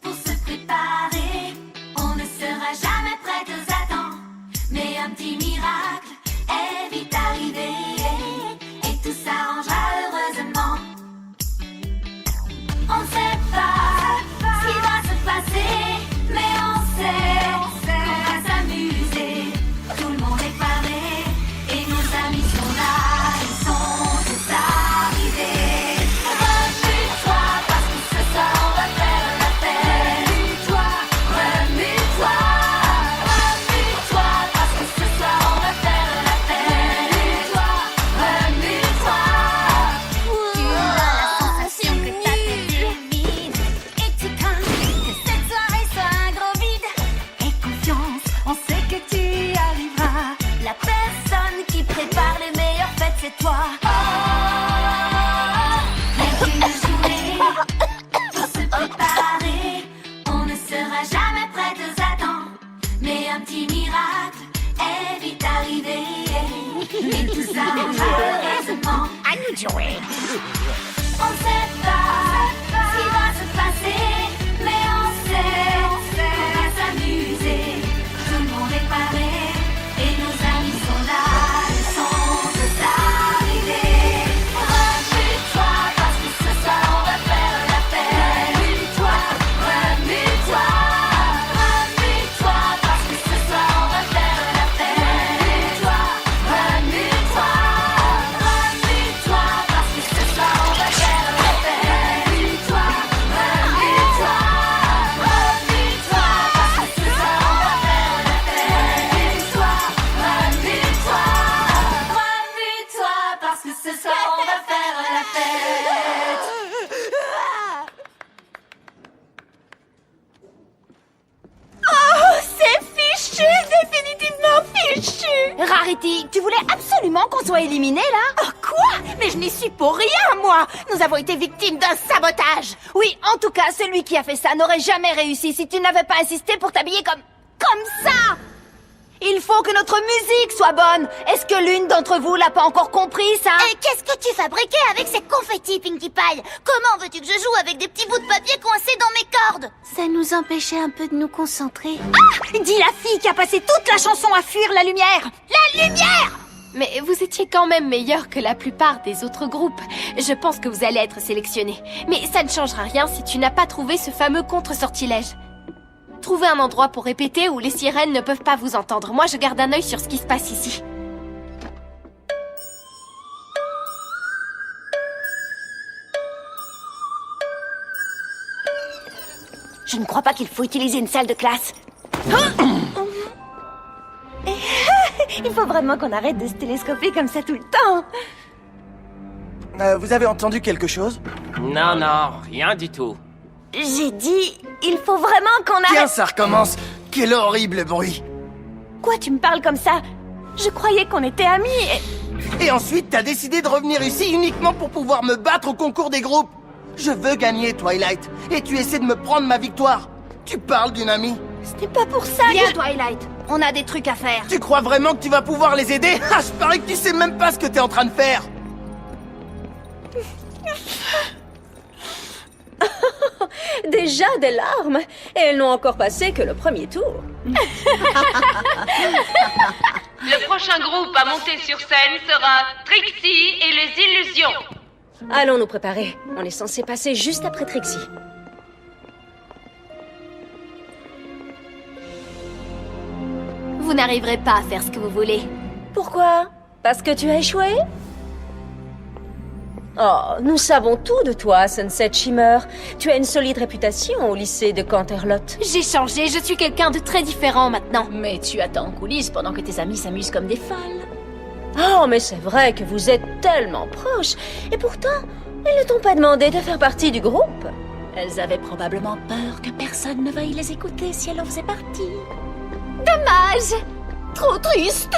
pour se préparer. On ne sera jamais prêt aux attentes, mais un petit miracle est vite arrivé et tout s'arrangera heureusement. On ne sait pas ce qui va se passer, mais on sait qu'on va s'amuser. Tout le monde est paré et nos amis sont là, ils sont tous arrivés. Remue-toi parce que ce soir on va faire la fête. Remue-toi, remue-toi, remue-toi parce que ce soir on va faire la fête. Remue-toi, remue-toi. Tu as la sensation que ta tête est vide et tu crains que cette soirée soit un gros vide. Aie confiance, on sait que tu y arriveras. La personne qui prépare les meilleures fêtes, c'est toi. Rien qu'une journée pour se préparer. On ne sera jamais prêt aux attentes, mais un petit miracle est vite arrivé et tout s'arrangera heureusement. À nous de jouer. On ne sait pas ce qui va se passer, mais on sait qu'on va s'amuser. Tout le monde est paré et nos amis sont là, ils sont tous arrivés. Remue-toi parce que ce soir on va faire la fête. Remue-toi, remue-toi, remue-toi parce que ce soir on va faire la fête. Remue-toi, remue-toi, remue-toi parce que ce soir on va faire la fête. Remue-toi, remue-toi, remue-toi parce que ce soir on va faire la fête. Remue-toi, remue-toi, remue-toi parce que ce soir on va faire la fête. Oh, c'est fichu, définitivement fichu. Rarity, tu voulais absolument qu'on soit éliminés, là? Oh, quoi? Mais je n'y suis pour rien, moi. Nous avons été victimes d'un sabotage. Oui, en tout cas, celui qui a fait ça n'aurait jamais réussi si tu n'avais pas insisté pour t'habiller comme ça. Il faut que notre musique soit bonne. Est-ce que l'une d'entre vous l'a pas encore compris, ça? Et qu'est-ce que tu fabriquais avec ces confettis, Pinkie Pie? Comment veux-tu que je joue avec des petits bouts de papier coincés dans mes cordes? Ça nous empêchait un peu de nous concentrer. Ah! Dis la fille qui a passé toute la chanson à fuir la lumière. La lumière! Mais vous étiez quand même meilleur que la plupart des autres groupes. Je pense que vous allez être sélectionné. Mais ça ne changera rien si tu n'as pas trouvé ce fameux contre-sortilège. Trouvez un endroit pour répéter où les sirènes ne peuvent pas vous entendre. Moi, je garde un œil sur ce qui se passe ici. Je ne crois pas qu'il faut utiliser une salle de classe. Il faut vraiment qu'on arrête de se télescoper comme ça tout le temps. Vous avez entendu quelque chose? Non, non, rien du tout. J'ai dit, il faut vraiment qu'on arrête... Tiens, ça recommence. Quel horrible bruit. Quoi, tu me parles comme ça? Je croyais qu'on était amis Et ensuite, t'as décidé de revenir ici uniquement pour pouvoir me battre au concours des groupes. Je veux gagner, Twilight. Et tu essaies de me prendre ma victoire. Tu parles d'une amie. C'était pas pour ça. Viens, Twilight. On a des trucs à faire. Tu crois vraiment que tu vas pouvoir les aider? Ah, je parie que tu sais même pas ce que t'es en train de faire. Déjà des larmes. Et elles n'ont encore passé que le premier tour. Le prochain groupe à monter sur scène sera Trixie et les Illusions. Allons nous préparer. On est censé passer juste après Trixie. Vous n'arriverez pas à faire ce que vous voulez. Pourquoi? Parce que tu as échoué? Oh, nous savons tout de toi, Sunset Shimmer. Tu as une solide réputation au lycée de Canterlot. J'ai changé, je suis quelqu'un de très différent maintenant. Mais tu attends en coulisses pendant que tes amis s'amusent comme des folles. Oh, mais c'est vrai que vous êtes tellement proches. Et pourtant, elles ne t'ont pas demandé de faire partie du groupe. Elles avaient probablement peur que personne ne veuille les écouter si elles en faisaient partie. Dommage! Trop triste!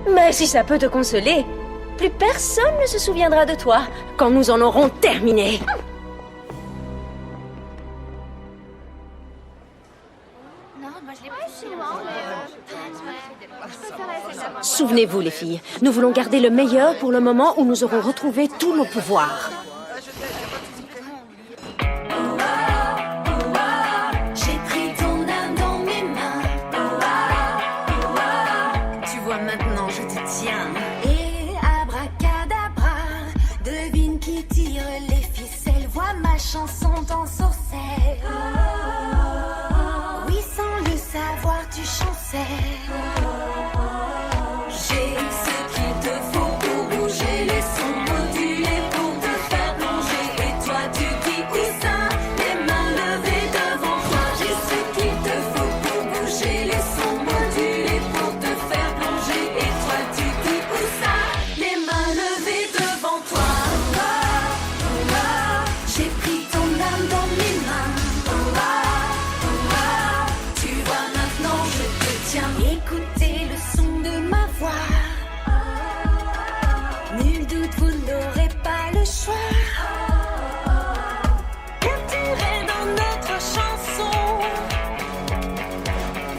Mais si ça peut te consoler, plus personne ne se souviendra de toi quand nous en aurons terminé. Souvenez-vous, les filles, nous voulons garder le meilleur pour le moment où nous aurons retrouvé tous nos pouvoirs. J'ai pris ton âme dans mes mains. Tu vois maintenant, je te tiens. Et abracadabra, devine qui tire les ficelles. Vois ma chanson dans sorcelle. Oui, sans le savoir, tu chancelles. J'ai ce qu'il te faut pour bouger les sons modulés pour te faire plonger. Et toi tu dis où ça? Les mains levées devant toi. J'ai ce qu'il te faut pour bouger les sons modulés pour te faire plonger. Et toi tu dis où ça? Les mains levées devant toi. J'ai pris ton âme dans mes mains. Tu vois maintenant je te tiens. Écoutez le son de ma voix. Nul doute, vous n'aurez pas le choix. Intérêt dans notre chanson.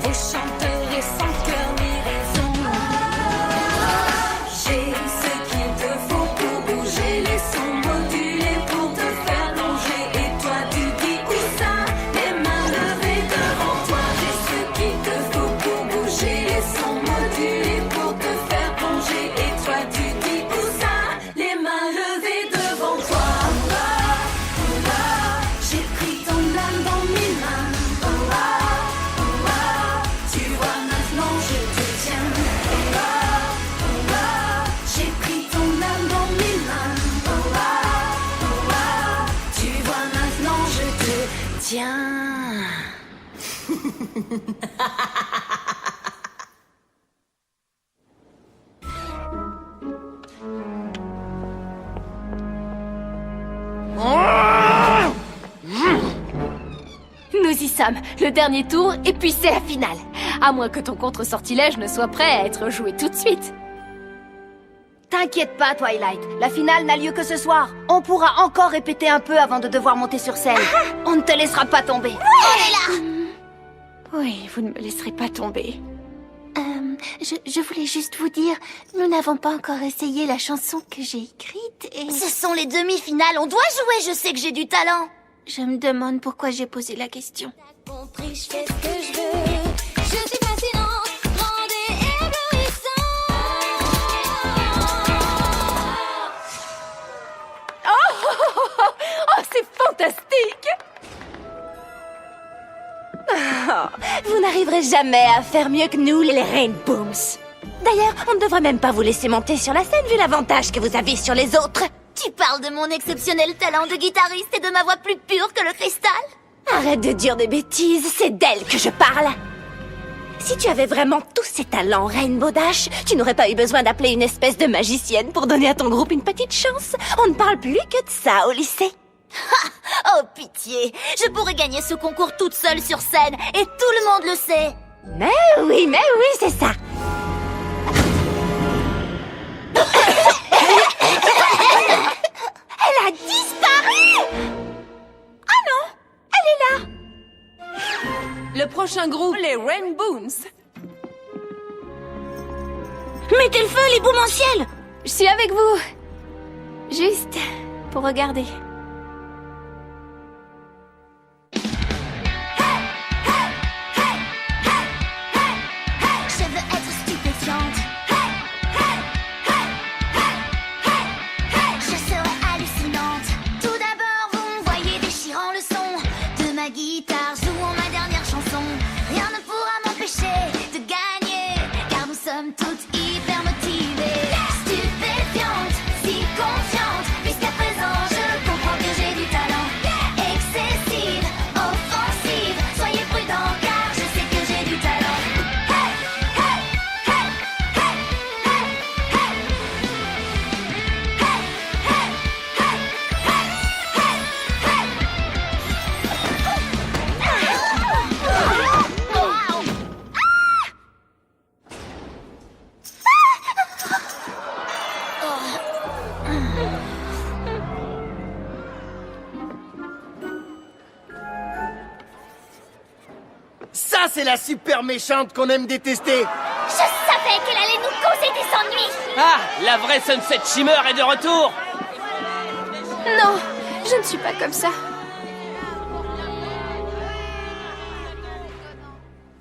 Vous chanterez sans cœur ni raison. J'ai ce qu'il te faut pour bouger les sons modulés pour te faire plonger. Et toi tu dis où ça? Les mains levées devant toi. J'ai ce qu'il te faut pour bouger les sons modulés pour te faire plonger. Et toi tu dis où ça? Les mains levées devant toi. J'ai pris ton âme dans mes mains. Tu vois maintenant je te tiens. J'ai pris ton âme dans mes mains. Tu vois maintenant je te tiens. Nous y sommes, le dernier tour, et puis c'est la finale. À moins que ton contre-sortilège ne soit prêt à être joué tout de suite. T'inquiète pas, Twilight. La finale n'a lieu que ce soir. On pourra encore répéter un peu avant de devoir monter sur scène. On ne te laissera pas tomber. On est là! Oui, vous ne me laisserez pas tomber. Je voulais juste vous dire, nous n'avons pas encore essayé la chanson que j'ai écrite et... Ce sont les demi-finales, on doit jouer, je sais que j'ai du talent. Je me demande pourquoi j'ai posé la question. Compris, je fais ce que je veux. Je suis fascinante, grande et éblouissante. c'est fantastique! Vous n'arriverez jamais à faire mieux que nous, les Rainbooms. D'ailleurs, on ne devrait même pas vous laisser monter sur la scène vu l'avantage que vous avez sur les autres. Tu parles de mon exceptionnel talent de guitariste et de ma voix plus pure que le cristal? Arrête de dire des bêtises, c'est d'elle que je parle. Si tu avais vraiment tous ces talents, Rainbow Dash, tu n'aurais pas eu besoin d'appeler une espèce de magicienne pour donner à ton groupe une petite chance. On ne parle plus que de ça au lycée. Oh pitié, je pourrais gagner ce concours toute seule sur scène et tout le monde le sait. Mais oui, c'est ça. Elle a disparu! Ah non, elle est là. Le prochain groupe, les Rainbooms. Mettez le feu, les booms en ciel! Je suis avec vous. Juste pour regarder. Je veux être stupéfiante. Je serai hallucinante. Tout d'abord, vous me voyez déchirant le son de ma guitare, jouant ma dernière chanson. Rien ne pourra m'empêcher de gagner, car nous sommes toutes hyper motivées. Stupéfiante, si confiante, puisqu'à présent je comprends que j'ai du talent. Excessive, offensive, soyez prudents car je sais que j'ai du talent. Ça, c'est la super méchante qu'on aime détester. Je savais qu'elle allait nous causer des ennuis. Ah, la vraie Sunset Shimmer est de retour. Non, je ne suis pas comme ça.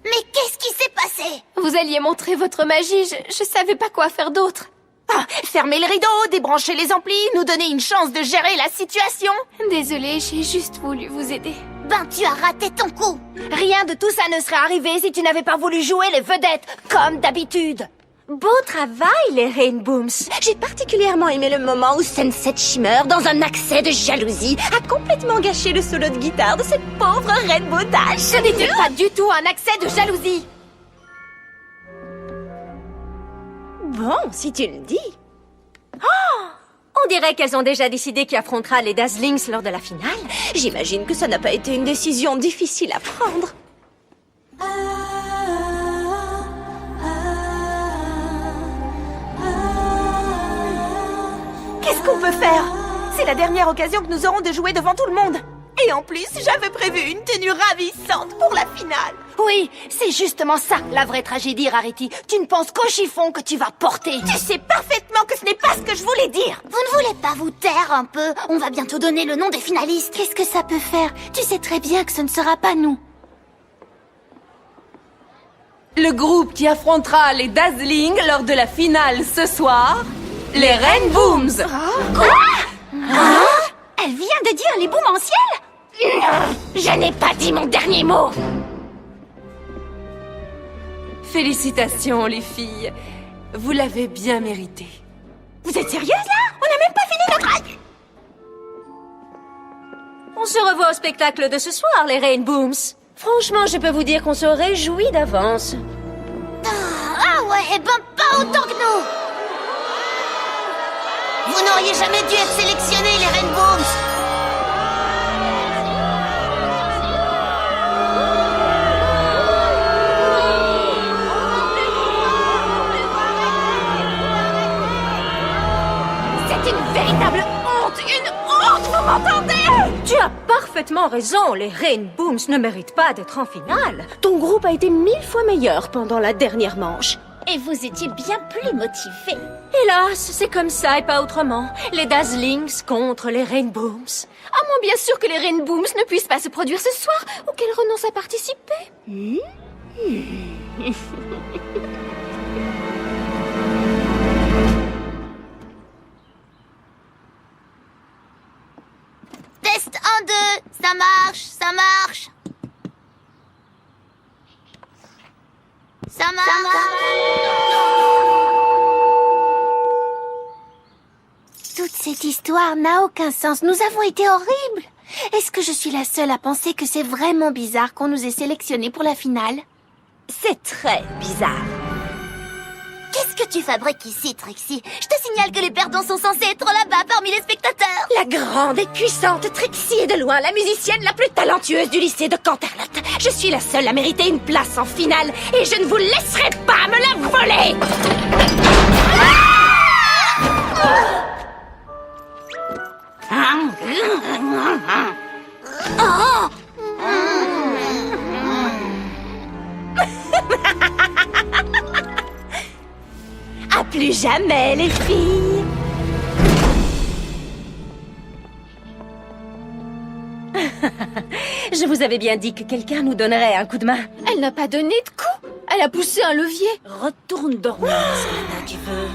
Mais qu'est-ce qui s'est passé? Vous alliez montrer votre magie, je savais pas quoi faire d'autre. Ah, fermez les rideaux, débranchez les amplis, nous donner une chance de gérer la situation. Désolée, j'ai juste voulu vous aider. Ben, tu as raté ton coup. Rien de tout ça ne serait arrivé si tu n'avais pas voulu jouer les vedettes, comme d'habitude. Beau travail, les Rainbooms. J'ai particulièrement aimé le moment où Sunset Shimmer, dans un accès de jalousie, a complètement gâché le solo de guitare de cette pauvre Rainbow Dash. Ce n'était pas du tout un accès de jalousie. Bon, si tu le dis. Oh! On dirait qu'elles ont déjà décidé qui affrontera les Dazzlings lors de la finale. J'imagine que ça n'a pas été une décision difficile à prendre. Qu'est-ce qu'on peut faire? C'est la dernière occasion que nous aurons de jouer devant tout le monde. Et en plus, j'avais prévu une tenue ravissante pour la finale. Oui, c'est justement ça, la vraie tragédie, Rarity. Tu ne penses qu'au chiffon que tu vas porter. Tu sais parfaitement que ce n'est pas ce que je voulais dire. Vous ne voulez pas vous taire un peu? On va bientôt donner le nom des finalistes. Qu'est-ce que ça peut faire? Tu sais très bien que ce ne sera pas nous. Le groupe qui affrontera les Dazzlings lors de la finale ce soir, les Rainbooms. Elle vient de dire les booms en ciel? Je n'ai pas dit mon dernier mot. Félicitations, les filles. Vous l'avez bien mérité. Vous êtes sérieuse là? On n'a même pas fini notre... On se revoit au spectacle de ce soir, les Rainbooms. Franchement, je peux vous dire qu'on se réjouit d'avance. Ah ouais, ben pas autant que nous. Vous n'auriez jamais dû être sélectionnés, les Rainbooms. C'est une véritable honte, une honte, vous m'entendez? Tu as parfaitement raison, les Rainbooms ne méritent pas d'être en finale. Ton groupe a été 1000 fois meilleur pendant la dernière manche. Et vous étiez bien plus motivés. Hélas, c'est comme ça et pas autrement. Les Dazzlings contre les Rainbooms. À moins bien sûr que les Rainbooms ne puissent pas se produire ce soir ou qu'elles renoncent à participer. Test 1, 2, ça marche, ça marche. Ça marche. Toute cette histoire n'a aucun sens. Nous avons été horribles. Est-ce que je suis la seule à penser que c'est vraiment bizarre qu'on nous ait sélectionnés pour la finale? C'est très bizarre. Qu'est-ce que tu fabriques ici, Trixie? Je te signale que les perdants sont censés être là-bas parmi les spectateurs. La grande et puissante Trixie est de loin la musicienne la plus talentueuse du lycée de Canterlot. Je suis la seule à mériter une place en finale et je ne vous laisserai pas me la voler. Oh! À plus jamais, les filles. Je vous avais bien dit que quelqu'un nous donnerait un coup de main. Elle n'a pas donné de coup. Elle a poussé un levier. Retourne dormir, c'est là qui veut.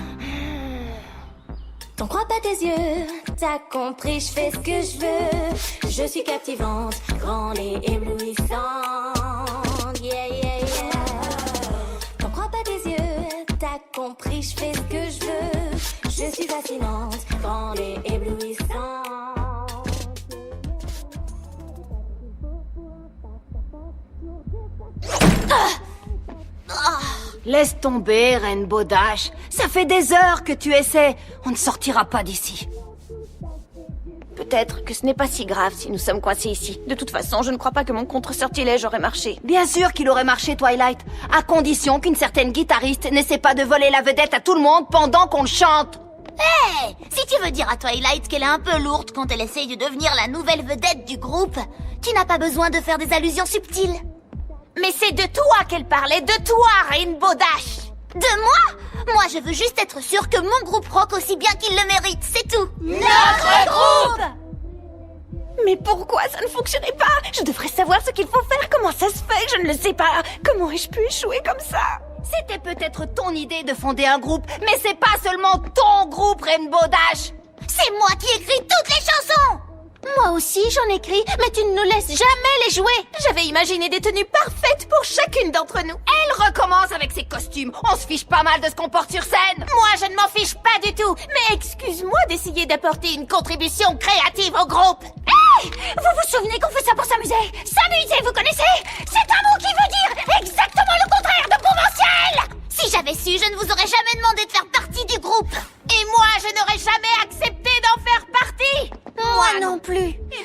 T'en crois pas tes yeux, t'as compris, je fais ce que je veux. Je suis captivante, grande et éblouissante. Yeah, yeah, yeah. T'en crois pas tes yeux, t'as compris, je fais ce que je veux. Je suis fascinante, grande et éblouissante. Laisse tomber, Rainbow Dash. Ça fait des heures que tu essaies. On ne sortira pas d'ici. Peut-être que ce n'est pas si grave si nous sommes coincés ici. De toute façon, je ne crois pas que mon contre-sortilège aurait marché. Bien sûr qu'il aurait marché, Twilight. À condition qu'une certaine guitariste n'essaie pas de voler la vedette à tout le monde pendant qu'on le chante. Hé! Si tu veux dire à Twilight qu'elle est un peu lourde quand elle essaye de devenir la nouvelle vedette du groupe, tu n'as pas besoin de faire des allusions subtiles. Mais c'est de toi qu'elle parlait, de toi, Rainbow Dash. De moi? Moi, je veux juste être sûre que mon groupe rock aussi bien qu'il le mérite, c'est tout. Notre groupe! Mais pourquoi ça ne fonctionnait pas? Je devrais savoir ce qu'il faut faire. Comment ça se fait que je ne le sais pas? Comment ai-je pu échouer comme ça? C'était peut-être ton idée de fonder un groupe, mais c'est pas seulement ton groupe, Rainbow Dash. C'est moi qui écris toutes les chansons. Moi aussi, j'en écris, mais tu ne nous laisses jamais les jouer. J'avais imaginé des tenues parfaites pour chacune d'entre nous. Elle recommence avec ses costumes. On se fiche pas mal de ce qu'on porte sur scène. Moi, je ne m'en fiche pas du tout. Mais excuse-moi d'essayer d'apporter une contribution créative au groupe. Hey! Vous vous souvenez qu'on fait ça pour s'amuser? S'amuser, vous connaissez? C'est un mot qui veut dire exactement le contraire de conventionnel. Si j'avais su, je ne vous aurais jamais demandé de faire partie du groupe. Et moi, je n'aurais jamais accepté d'en faire partie. Moi non plus. Mais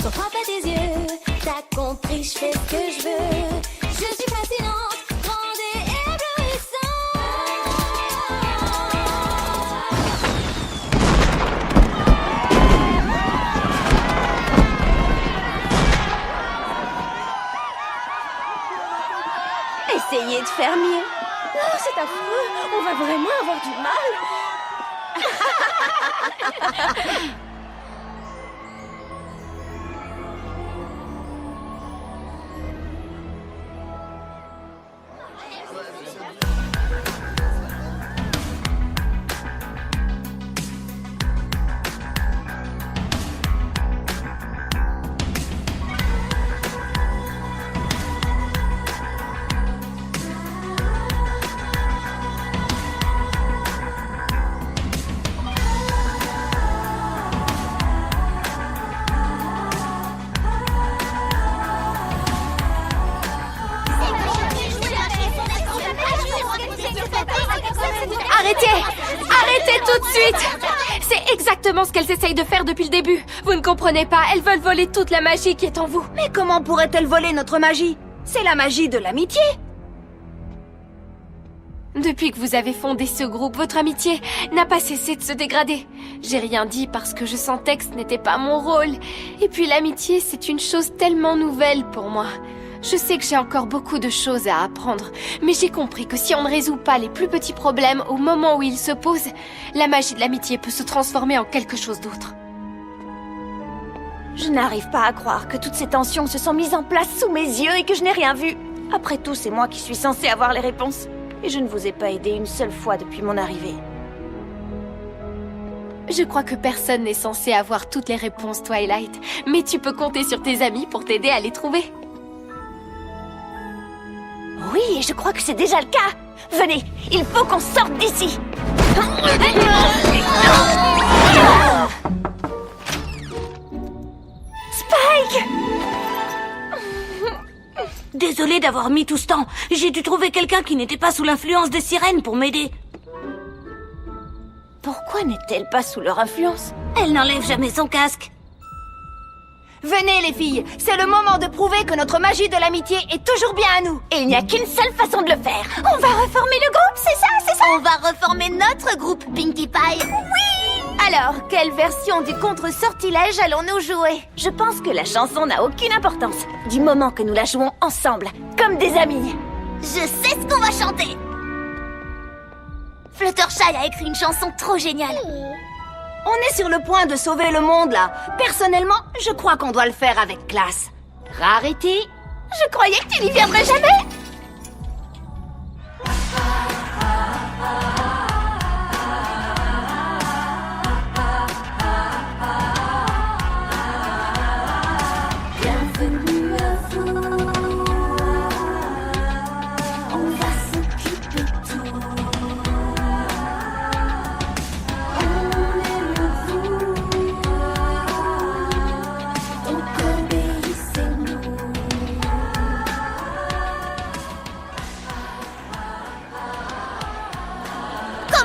T'en crois pas tes yeux, t'as compris, je fais ce que je veux. Je suis fascinante, grande et éblouissante. Essayez de faire mieux. Oh, c'est affreux. On va vraiment avoir du mal. Arrêtez tout de suite! C'est exactement ce qu'elles essayent de faire depuis le début. Vous ne comprenez pas, elles veulent voler toute la magie qui est en vous. Mais comment pourrait-elle voler notre magie? C'est la magie de l'amitié. Depuis que vous avez fondé ce groupe, votre amitié n'a pas cessé de se dégrader. J'ai rien dit parce que je sentais que ce n'était pas mon rôle. Et puis l'amitié, c'est une chose tellement nouvelle pour moi. Je sais que j'ai encore beaucoup de choses à apprendre, mais j'ai compris que si on ne résout pas les plus petits problèmes au moment où ils se posent, la magie de l'amitié peut se transformer en quelque chose d'autre. Je n'arrive pas à croire que toutes ces tensions se sont mises en place sous mes yeux et que je n'ai rien vu. Après tout, c'est moi qui suis censée avoir les réponses. Et je ne vous ai pas aidé une seule fois depuis mon arrivée. Je crois que personne n'est censé avoir toutes les réponses, Twilight. Mais tu peux compter sur tes amis pour t'aider à les trouver. Oui, et je crois que c'est déjà le cas. Venez, il faut qu'on sorte d'ici. Spike! Désolée d'avoir mis tout ce temps. J'ai dû trouver quelqu'un qui n'était pas sous l'influence des sirènes pour m'aider. Pourquoi n'est-elle pas sous leur influence? Elle n'enlève jamais son casque. Venez les filles, c'est le moment de prouver que notre magie de l'amitié est toujours bien à nous. Et il n'y a qu'une seule façon de le faire. On va reformer le groupe, c'est ça? On va reformer notre groupe, Pinkie Pie. Oui! Alors, quelle version du contre-sortilège allons-nous jouer? Je pense que la chanson n'a aucune importance, du moment que nous la jouons ensemble, comme des amis. Je sais ce qu'on va chanter. Fluttershy a écrit une chanson trop géniale. On est sur le point de sauver le monde, là. Personnellement, je crois qu'on doit le faire avec classe. Rarity, je croyais que tu n'y viendrais jamais. Bienvenue à vous. On va s'occuper de tout. On aime vous. Donc obéissez-nous.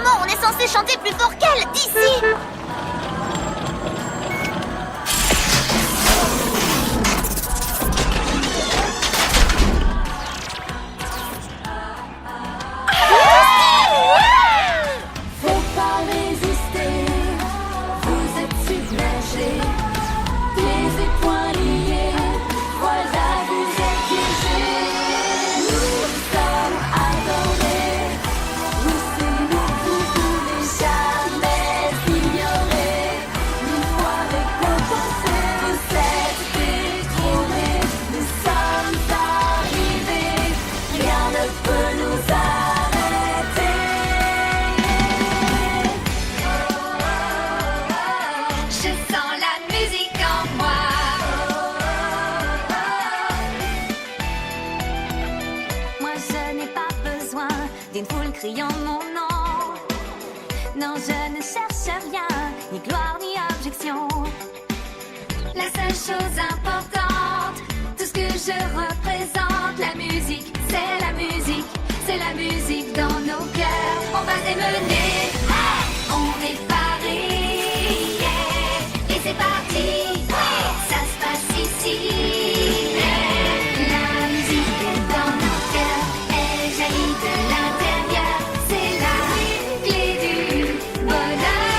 comment on est censé chanter plus fort qu'elle d'ici? Faut pas résister, vous êtes submergés, pieds et poings liés, voilà vous êtes piégés. Nous sommes adorés, oui c'est nous, vous pouvez jamais ignorer. Une fois récompensés, vous êtes détrônés, nous sommes arrivés, rien ne peut nous arrêter. Je sens la musique en moi. Moi je n'ai pas besoin d'une foule criant mon nom. Non, je ne cherche rien, ni gloire ni objection. La seule chose importante, tout ce que je représente, la musique, c'est la musique, c'est la musique dans nos cœurs. On va démener, on est parés, yeah. Et c'est parti, ça se passe ici. La musique est dans nos cœurs, elle jaillit de l'intérieur, c'est la clé du bonheur.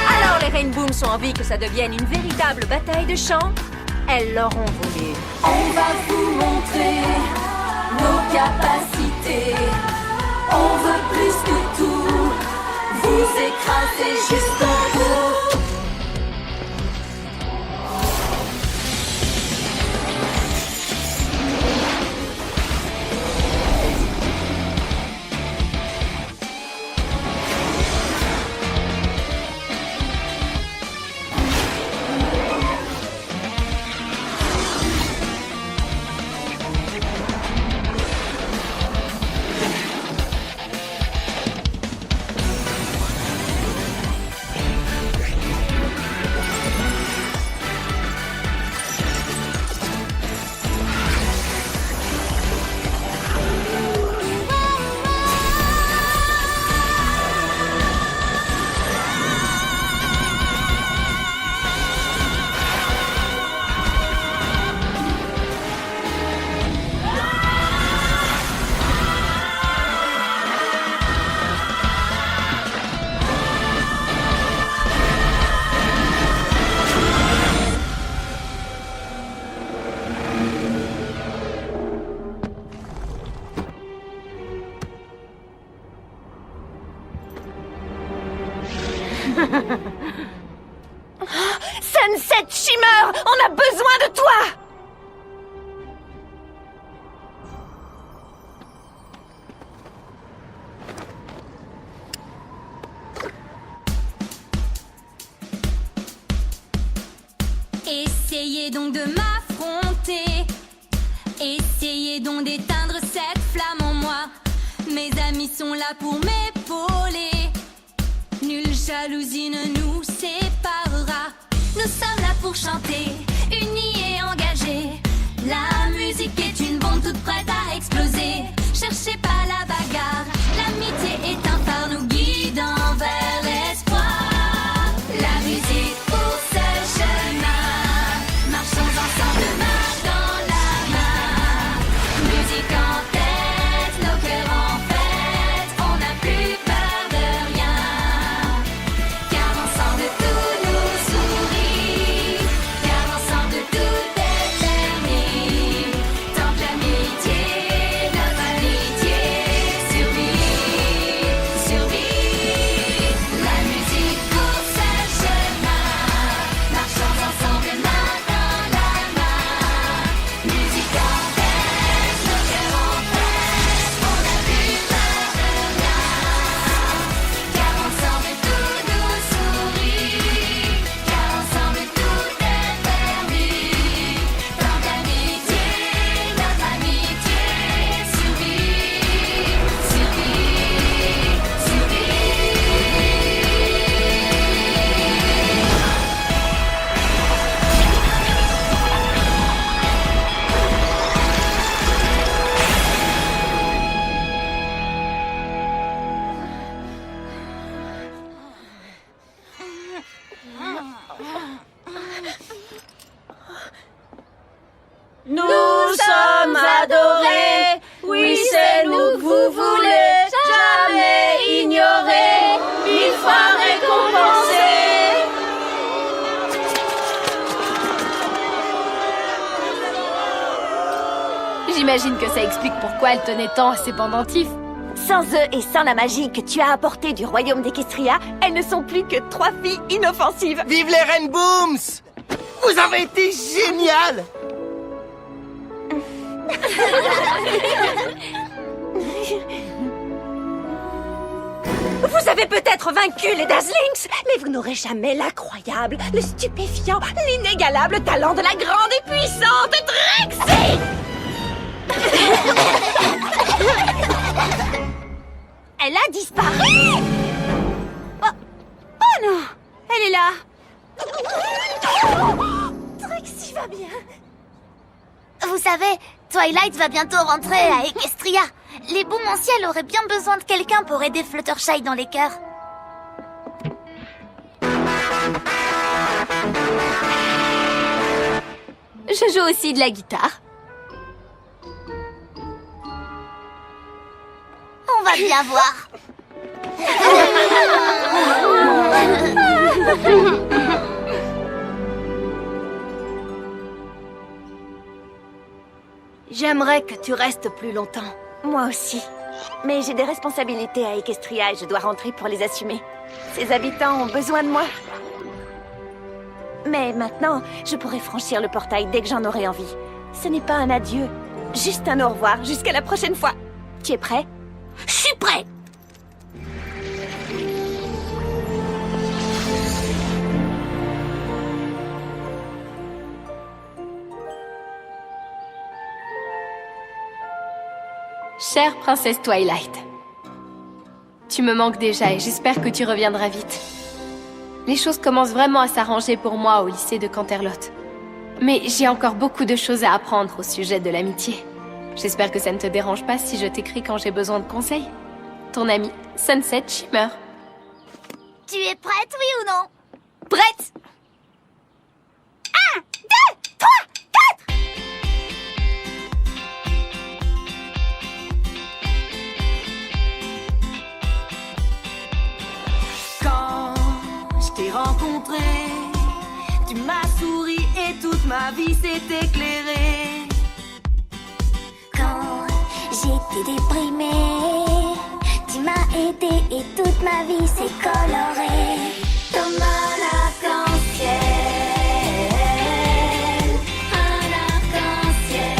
Alors les Rainbooms ont envie que ça devienne une véritable bataille de chant? Elles l'auront voulu. On va vous montrer nos capacités. On veut plus que tout, vous écraser jusqu'au bout. Essayez donc de m'affronter. Essayez donc d'éteindre cette flamme en moi. Mes amis sont là pour m'épauler. Nulle jalousie ne nous séparera. Nous sommes là pour chanter, unis et engagés. La musique est une bombe toute prête à exploser. Cherchez pas la bagarre, l'amitié est un phare nous guidant vers l'espoir. La musique pour ce chemin, marchons ensemble main dans la main. Musique en tête, nos cœurs en fête, on n'a plus peur de rien. Car ensemble tout nous sourit, car ensemble tout est permis. Tant que l'amitié, notre amitié survit, survit. La musique pour ce chemin, marchons ensemble main dans la main. Musique en tête, nos cœurs en fête, on n'a plus peur de rien. Car ensemble tout nous sourit, car ensemble tout est permis. Tant que l'amitié, notre amitié survit, survit, survit. Nous sommes adorés, oui c'est nous que vous voulez, jamais ignorer, 1000 fois récompensés. J'imagine que ça explique pourquoi elle tenait tant à ses pendentifs. Sans eux et sans la magie que tu as apportée du royaume d'Equestria, elles ne sont plus que 3 filles inoffensives. Vive les Rainbooms! Vous avez été génial! Vous avez peut-être vaincu les Dazzlings, mais vous n'aurez jamais l'incroyable, le stupéfiant, l'inégalable talent de la grande et puissante Trixie! Elle a disparu! Oh non! Elle est là! Trixie va bien. Vous savez, Twilight va bientôt rentrer à Equestria. Les Boumonciels auraient bien besoin de quelqu'un pour aider Fluttershy dans les chœurs. Je joue aussi de la guitare. On va bien voir. J'aimerais que tu restes plus longtemps. Moi aussi. Mais j'ai des responsabilités à Equestria et je dois rentrer pour les assumer. Ses habitants ont besoin de moi. Mais maintenant, je pourrai franchir le portail dès que j'en aurai envie. Ce n'est pas un adieu, juste un au revoir jusqu'à la prochaine fois. Tu es prêt? Je suis prêt. Chère princesse Twilight, tu me manques déjà et j'espère que tu reviendras vite. Les choses commencent vraiment à s'arranger pour moi au lycée de Canterlot. Mais j'ai encore beaucoup de choses à apprendre au sujet de l'amitié. J'espère que ça ne te dérange pas si je t'écris quand j'ai besoin de conseils. Ton amie, Sunset Shimmer. Tu es prête, oui ou non? Prête? 1, 2, 3, 4! Quand je t'ai rencontré, tu m'as souri et toute ma vie s'est éclairée. Quand j'étais déprimée, tu m'as aidé et toute ma vie s'est colorée. Comme un arc-en-ciel, un arc-en-ciel.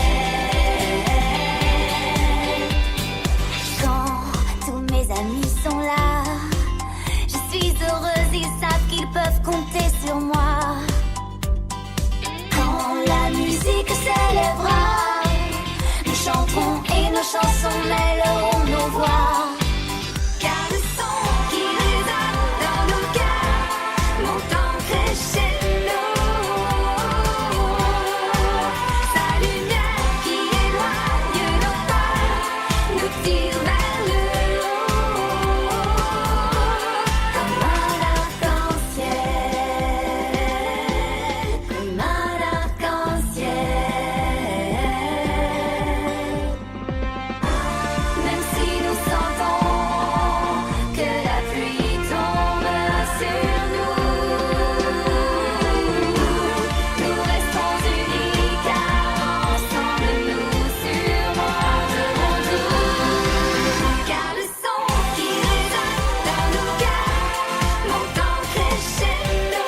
Quand tous mes amis sont là, je suis heureuse, ils savent qu'ils peuvent compter sur moi. Quand chansons mêleront nos voix. Car le son qui résonne dans nos cœurs monte en crescendo. Sa lumière qui éloigne nos peurs nous tire vers le haut. Comme un arc-en-ciel, comme un arc-en-ciel. Même si nous sentons que la pluie tombe sur nous, nous restons unis car ensemble nous surmonterons tout. Car le son qui résonne dans nos cœurs monte en crescendo.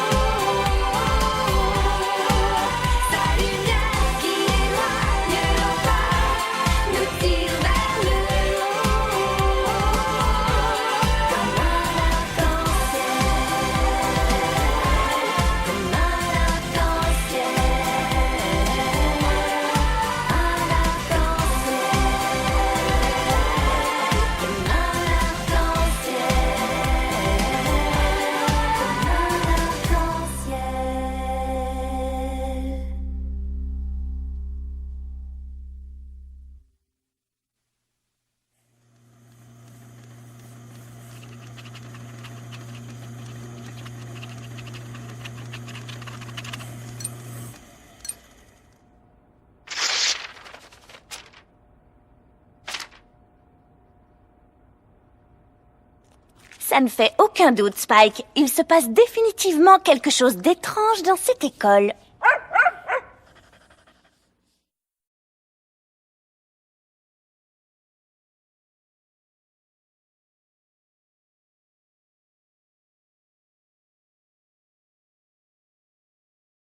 Sa lumière qui éloigne nos peurs nous tire vers le haut. Comme un arc-en-ciel, comme un arc-en-ciel. Ça ne fait aucun doute, Spike. Il se passe définitivement quelque chose d'étrange dans cette école.